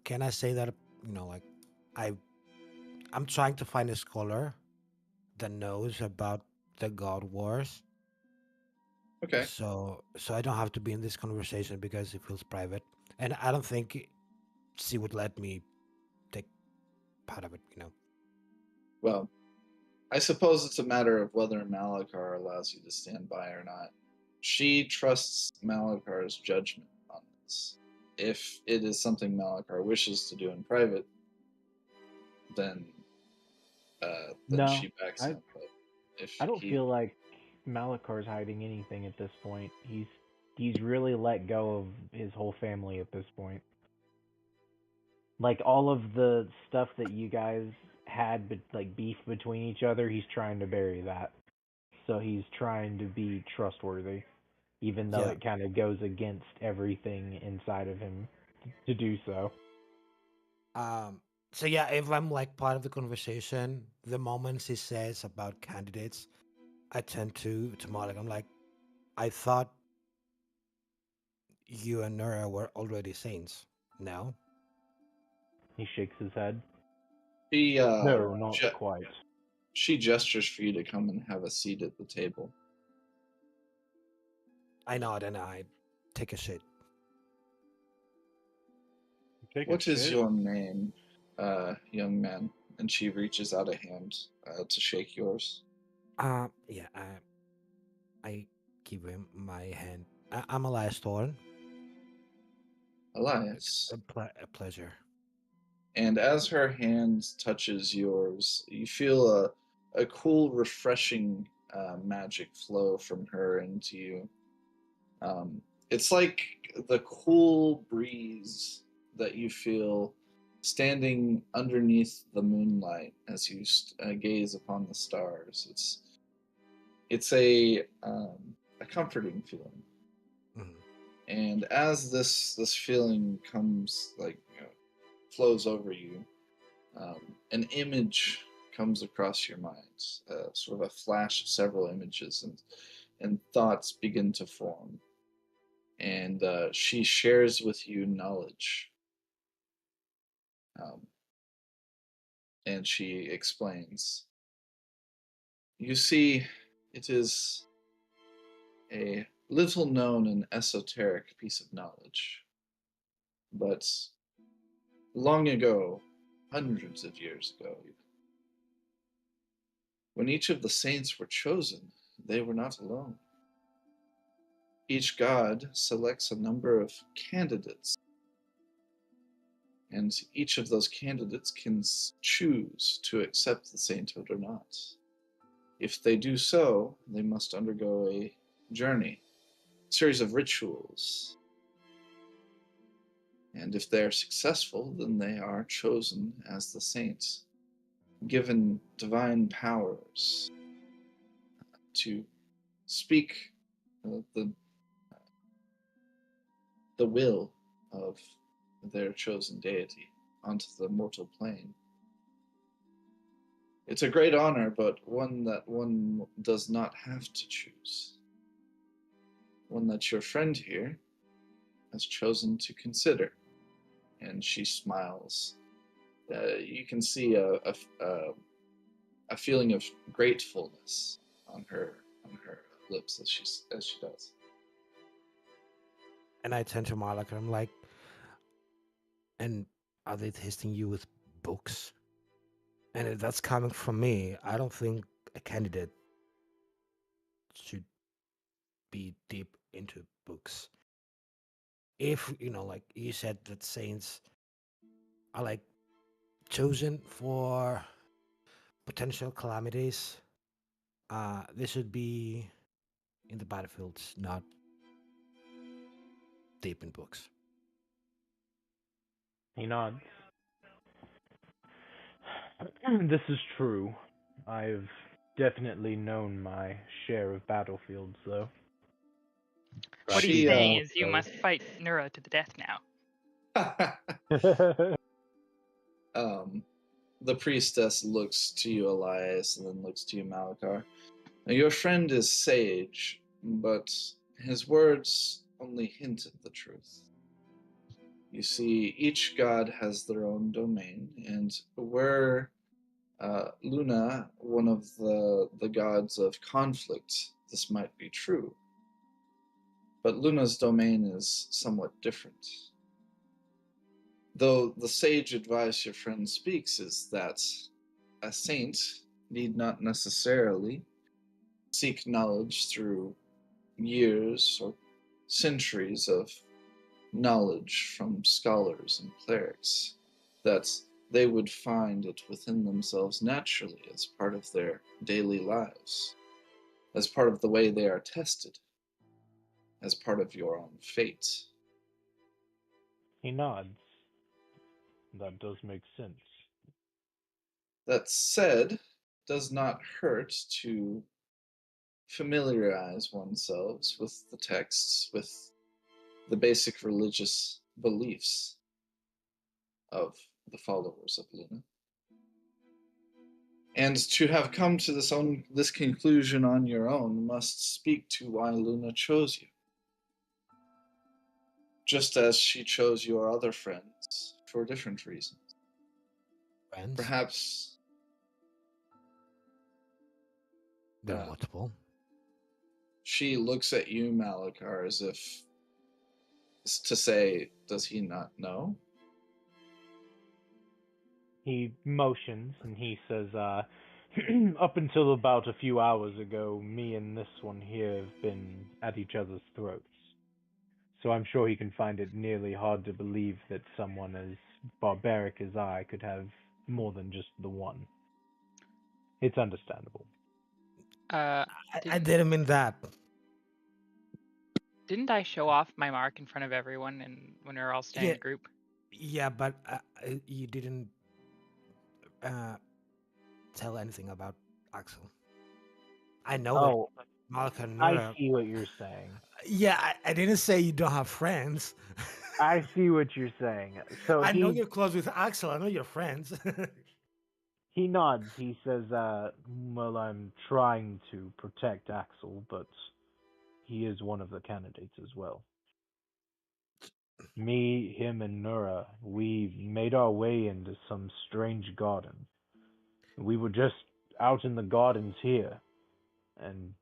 can I say that like I I'm trying to find a scholar that knows about the God Wars, Okay. so I don't have to be in this conversation because it feels private, and I don't think she would let me take part of it. Well, I suppose it's a matter of whether Malachar allows you to stand by or not. She trusts Malachar's judgment on this. If it is something Malachar wishes to do in private, then No, she backs I him. But if I don't he, feel like Malakar's hiding anything at this point. He's really let go of his whole family at this point. Like all of the stuff that you guys had, but like beef between each other, he's trying to bury that. So he's trying to be trustworthy, even though Yeah. it kind of goes against everything inside of him to do so. Um. So yeah, if I'm like part of the conversation, the moments he says about candidates, I tend to Malik. I'm like, I thought you and Nura were already saints. No. He shakes his head. she, No, not ge- quite. she gestures for you to come and have a seat at the table. I nod and I take a shit. Take a What is shit. your name, young man? And she reaches out a hand to shake yours. Yeah. I give him my hand. I'm Elias Thorn. It's Elias. a pleasure. And as her hand touches yours, you feel a cool, refreshing magic flow from her into you. It's like the cool breeze that you feel standing underneath the moonlight as you gaze upon the stars. It's a comforting feeling. Mhm. And as this feeling comes, like, flows over you, an image comes across your mind, sort of a flash of several images, and thoughts begin to form. And she shares with you knowledge. Um, and she explains, you see, it is a little known and esoteric piece of knowledge, but long ago, hundreds of years ago, when each of the saints were chosen, they were not alone. Each god selects a number of candidates, and each of those candidates can choose to accept the sainthood or not. If they do so, they must undergo a journey, a series of rituals. And if they are successful, then they are chosen as the saints, given divine powers to speak the will of their chosen deity onto the mortal plane. It's a great honor, but one that one does not have to choose. One that your friend here has chosen to consider. And she smiles. You can see a feeling of gratefulness on her lips as she does. And I turn to Malak and I'm like, and are they testing you with books? And if that's coming from me, I don't think a candidate should be deep into books. If, like you said, that saints are like chosen for potential calamities, they should be in the battlefields, not deep in books. He nods. This is true. I've definitely known my share of battlefields, though. What She, he's saying is you must fight Nura to the death now. The priestess looks to you, Elias, and then looks to you, Malachar. Now, your friend is sage, but his words only hint at the truth. You see, each god has their own domain, and were Luna one of the gods of conflict, this might be true. But Luna's domain is somewhat different. Though the sage advice your friend speaks is that a saint need not necessarily seek knowledge through years or centuries of knowledge from scholars and clerics, that they would find it within themselves naturally as part of their daily lives, as part of the way they are tested, as part of your own fate. He nods. That does make sense. That said, does not hurt to familiarize oneself with the texts, with the basic religious beliefs of the followers of Luna. And to have come to this conclusion on your own must speak to why Luna chose you. Just as she chose your other friends for different reasons. Friends? Perhaps They're multiple. she looks at you, Malachar, as if to say, does he not know? He motions and he says, up until about a few hours ago, me and this one here have been at each other's throats. So I'm sure he can find it nearly hard to believe that someone as barbaric as I could have more than just the one. It's understandable. I didn't mean that. Didn't I show off my mark in front of everyone and when we were all staying in a group? Yeah, but you didn't uh, tell anything about Axel. I know that Oh, Malka and I Nura. see what you're saying. Yeah, I didn't say you don't have friends. I see what you're saying. So I know he you're close with Axel. I know you're friends. he nods. He says, "Well, I'm trying to protect Axel, but he is one of the candidates as well. Me, him, and Nura, we made our way into some strange garden. We were just out in the gardens here, and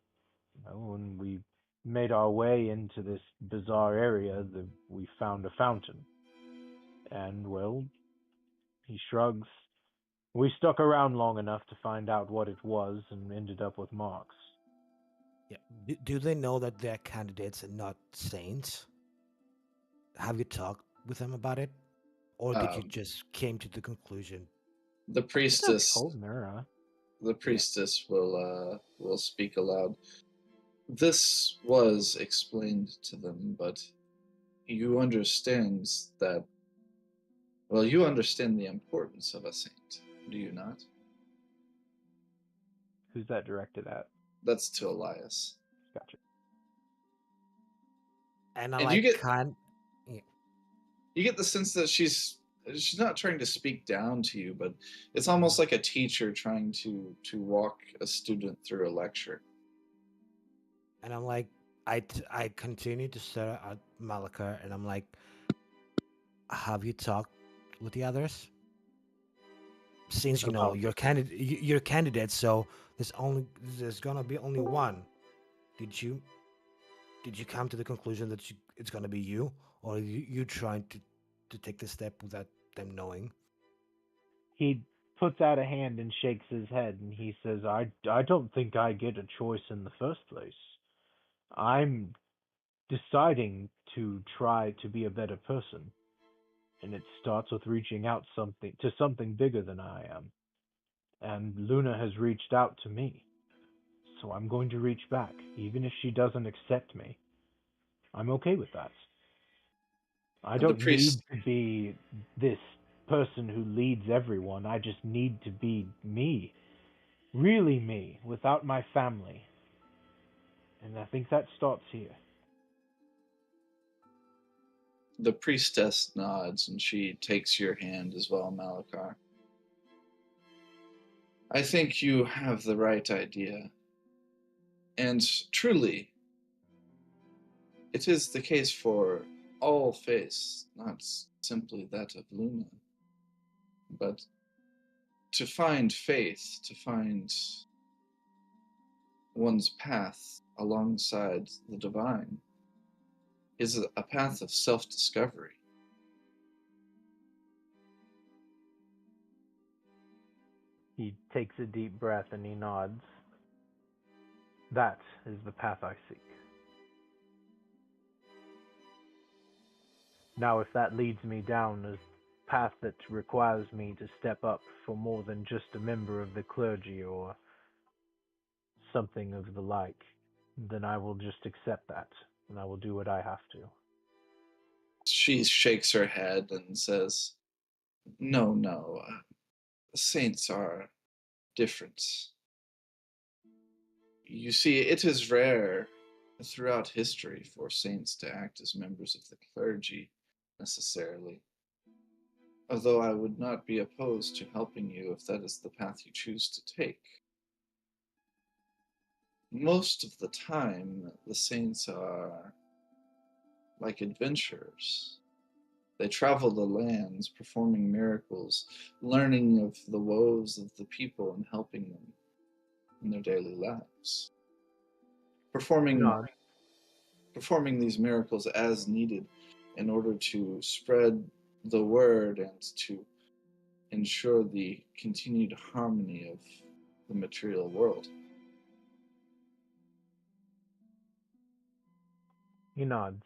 when we made our way into this bizarre area, we found a fountain. And, well, he shrugs. We stuck around long enough to find out what it was and ended up with Marks. Yeah. Do they know that they're candidates and not saints? Have you talked with them about it, or did you Um, just came to the conclusion? the I think I've priestess, told Nura. the Yeah. priestess will speak aloud. This was explained to them, but you understand that. Well, you understand the importance of a saint, do you not? Who's that directed at? That's to Elias. Gotcha. And I And you like get can. Yeah. you get the sense that she's not trying to speak down to you, but it's almost like a teacher trying to walk a student through a lecture. And I'm like, I continue to stare at Malika, and I'm like, have you talked with the others? Since About you're candidate, so there's gonna be only one. Did you did you come to the conclusion that it's gonna be you, or you trying to take the step without them knowing? he puts out a hand and shakes his head and he says, I don't think I get a choice in the first place. I'm deciding to try to be a better person, and it starts with reaching out something bigger than I am. And Luna has reached out to me, so I'm going to reach back, even if she doesn't accept me. I'm okay with that. I And the don't need priest to be this person who leads everyone. I just need to be me, really me, without my family. And I think that starts here. the priestess nods and she takes your hand as well, Malachar. I think you have the right idea. And truly, it is the case for all faiths, not simply that of Luna. But to find faith, to find one's path alongside the divine, is a path of self discovery. He takes a deep breath and he nods. That is the path I seek. Now, if that leads me down a path that requires me to step up for more than just a member of the clergy or something of the like, then I will just accept that and I will do what I have to. She shakes her head and says, No, no, saints are different. You see, it is rare throughout history for saints to act as members of the clergy necessarily. Although I would not be opposed to helping you if that is the path you choose to take. Most of the time, the saints are like adventurers. They travel the lands, performing miracles, learning of the woes of the people and helping them in their daily lives. Performing Nod. performing these miracles as needed in order to spread the word and to ensure the continued harmony of the material world. He nods.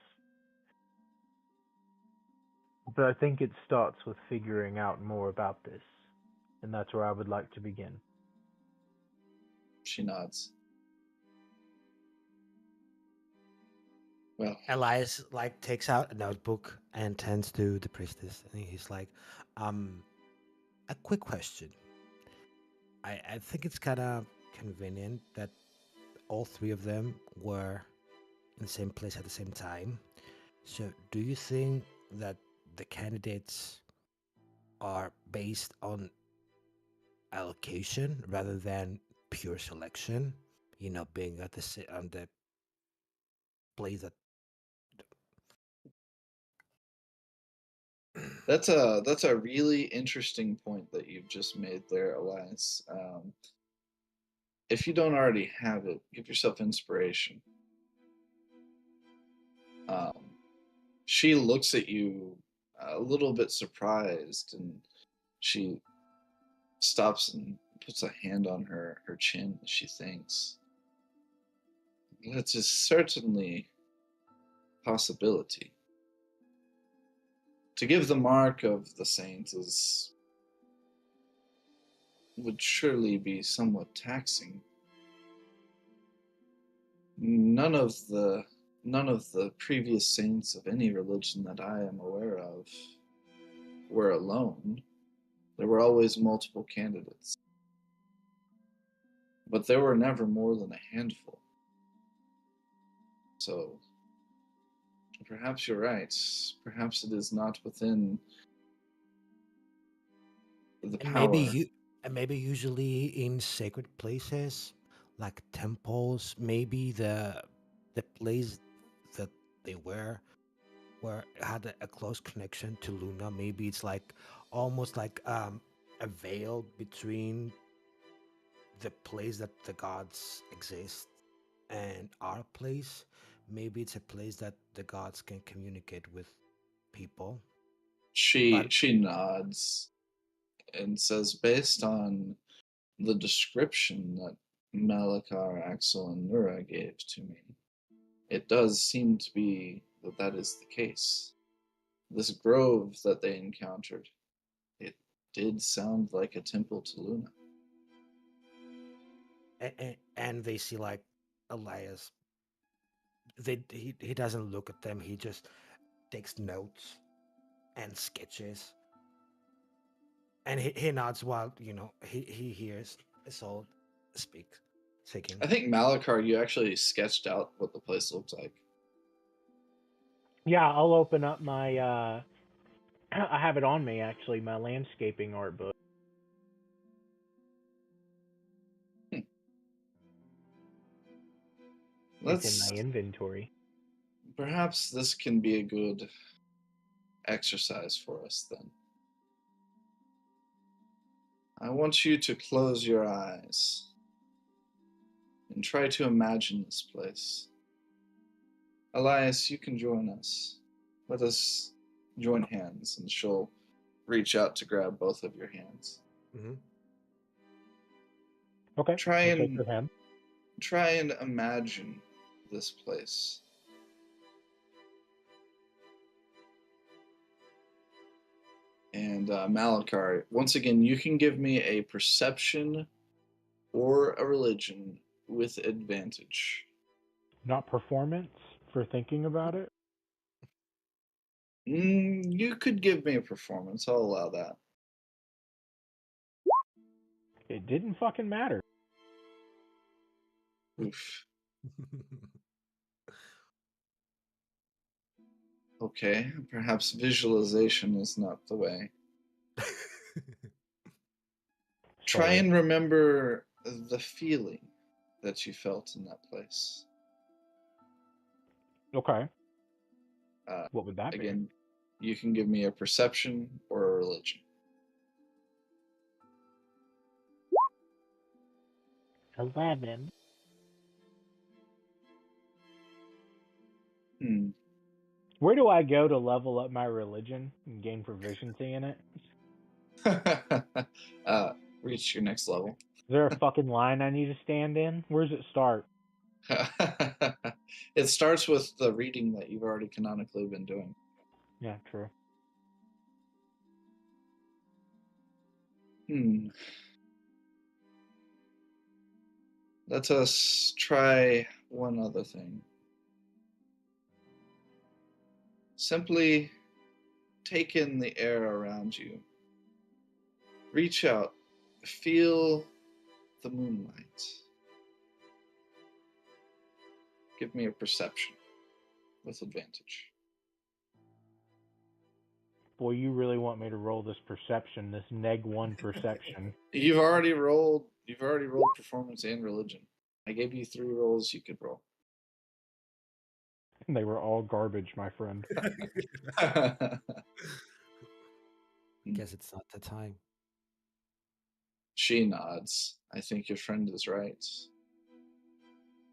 But I think it starts with figuring out more about this, and that's where I would like to begin. She nods. Well, Elias like takes out a notebook and turns to the priestess, and he's like, a quick question. I think it's kind of convenient that all three of them were in the same place at the same time. So, do you think that the candidates are based on allocation rather than pure selection? You know, being at on the place that. that's a really interesting point that you've just made there, Elias. If you don't already have it, give yourself inspiration. Um, she looks at you a little bit surprised, and she stops and puts a hand on her chin as she thinks. That is certainly a possibility. To give the mark of the saint would surely be somewhat taxing. None of the previous saints of any religion that I am aware of were alone. There were always multiple candidates, but there were never more than a handful. So perhaps you're right. Perhaps it is not within the And maybe power. you, and maybe usually in sacred places, like temples, maybe the place that they were had a close connection to Luna. Maybe it's like almost like a veil between the place that the gods exist and our place. Maybe it's a place that the gods can communicate with people. But She nods and says, based on the description that Malakar, Axel, and Nura gave to me, it does seem to be that that is the case. This grove that they encountered, it did sound like a temple to Luna. and they see like Elias. He doesn't look at them. He just takes notes and sketches, and he nods while he hears Isolde speaking. I think Malakar, you actually sketched out what the place looked like. Yeah, I'll open up my. I have it on me actually. My landscaping art book. Hmm. It's in Let's my inventory. perhaps this can be a good exercise for us then. I want you to close your eyes and try to imagine this place. Elias, you can join us. Let us join hands, and she'll reach out to grab both of your hands. Mm-hmm. Okay. Try I'll take and your hand. imagine this place. And Malakar, once again, you can give me a perception or a religion with advantage. Not performance for thinking about it. You could give me a performance. I'll allow that. It didn't fucking matter. Oof. Okay, perhaps visualization is not the way. Try So and remember the feeling that you felt in that place. okay. Uh, What would that be? again, you can give me a perception or a religion. 11. Where do I go to level up my religion and gain proficiency in it? Reach your next level. Is there a fucking line I need to stand in? Where does it start? It starts with the reading that you've already canonically been doing. Yeah, true. Let us try one other thing. Simply take in the air around you. Reach out. Feel the moonlight. Give me a perception with advantage. Boy, you really want me to roll this perception, this neg-1 perception. You've already rolled performance and religion. I gave you 3 rolls you could roll. They were all garbage, my friend. Guess it's not the time. She nods. I think your friend is right.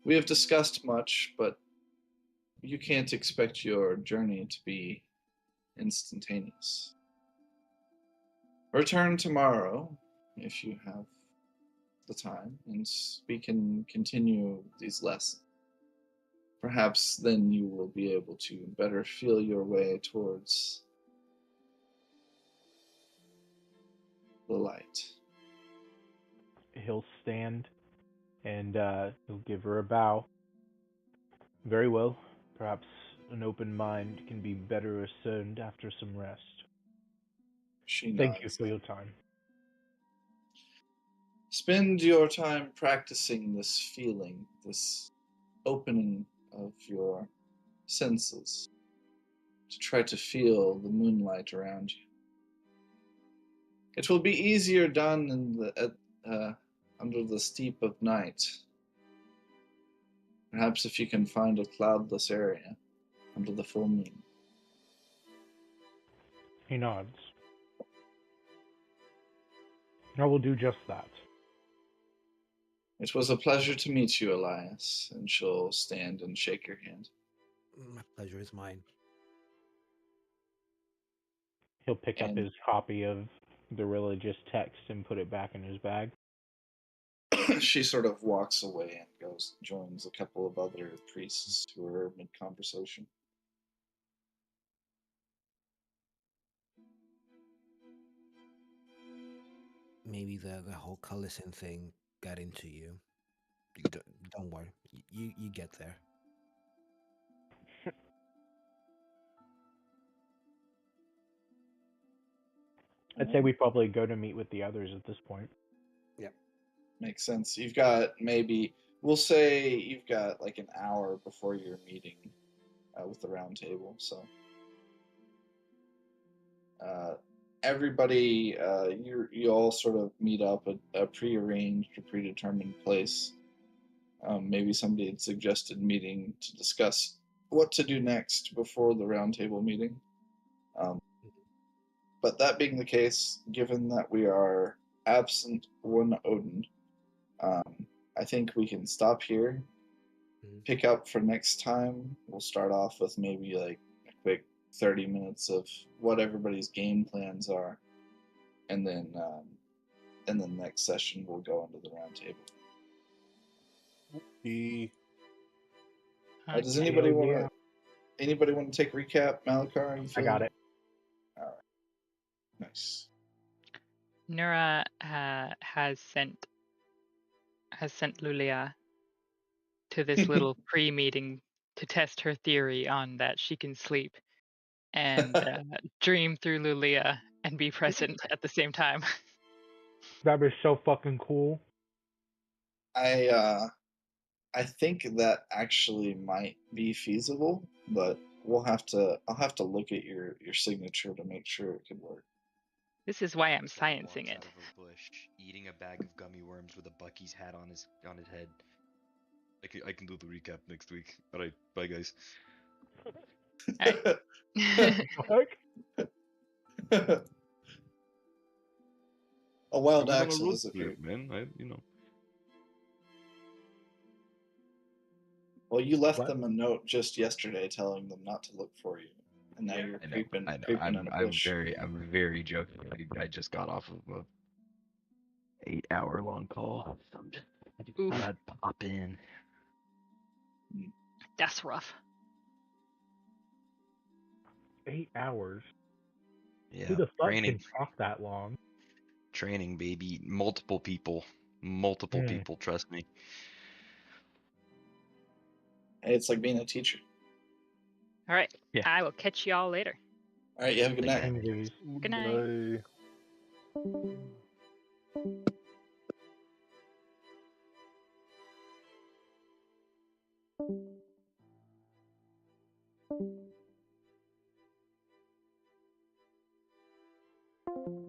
We have discussed much, but you can't expect your journey to be instantaneous. Return tomorrow, if you have the time, and we can continue these lessons. Perhaps then you will be able to better feel your way towards the light. He'll stand and he'll give her a bow. Very well. Perhaps an open mind can be better discerned after some rest. She nods. Thank you for your time. Spend your time practicing this feeling, this opening of your senses to try to feel the moonlight around you. It will be easier done under the steep of night. Perhaps if you can find a cloudless area under the full moon. He nods. I will do just that. It was a pleasure to meet you, Elias, and she'll stand and shake your hand. My pleasure is mine. He'll pick up his copy of the religious text and put it back in his bag. She sort of walks away and joins a couple of other priests who are mid-conversation. Maybe the whole Collison thing got into you. Don't worry. You get there. I'd say we probably go to meet with the others at this point. Yep. Makes sense. You've got we'll say you've got like an hour before your meeting with the round table. So everybody, you all sort of meet up at a prearranged or predetermined place. Maybe somebody had suggested meeting to discuss what to do next before the roundtable meeting. But that being the case, given that we are absent one Odin, I think we can stop here, pick up for next time. We'll start off with maybe like a quick 30 minutes of what everybody's game plans are, and then next session we'll go into the roundtable. Does anybody want to take a recap? Malakar, you I got it. All right. Nice. Nura has sent Lulia to this little pre-meeting to test her theory on that she can sleep and dream through Lulia and be present at the same time. That was so fucking cool. I think that actually might be feasible, but I'll have to look at your signature to make sure it could work. This is why I'm sciencing it. Out of a bush, eating a bag of gummy worms with a Bucky's hat on his head. I can do the recap next week. All right, bye guys. A wild axle is a trip, man. Well, you left them a note just yesterday telling them not to look for you, and now you're creeping in a bush. I'm very joking. I just got off of a 8-hour-long call. So I just thought I'd pop in. That's rough. 8 hours. Yeah. Who the fuck can talk that long? Training, baby. Multiple people. People. Trust me. It's like being a teacher. All right. Yeah. I will catch y'all later. All right, you have a good night. Fingers. Good night. Bye.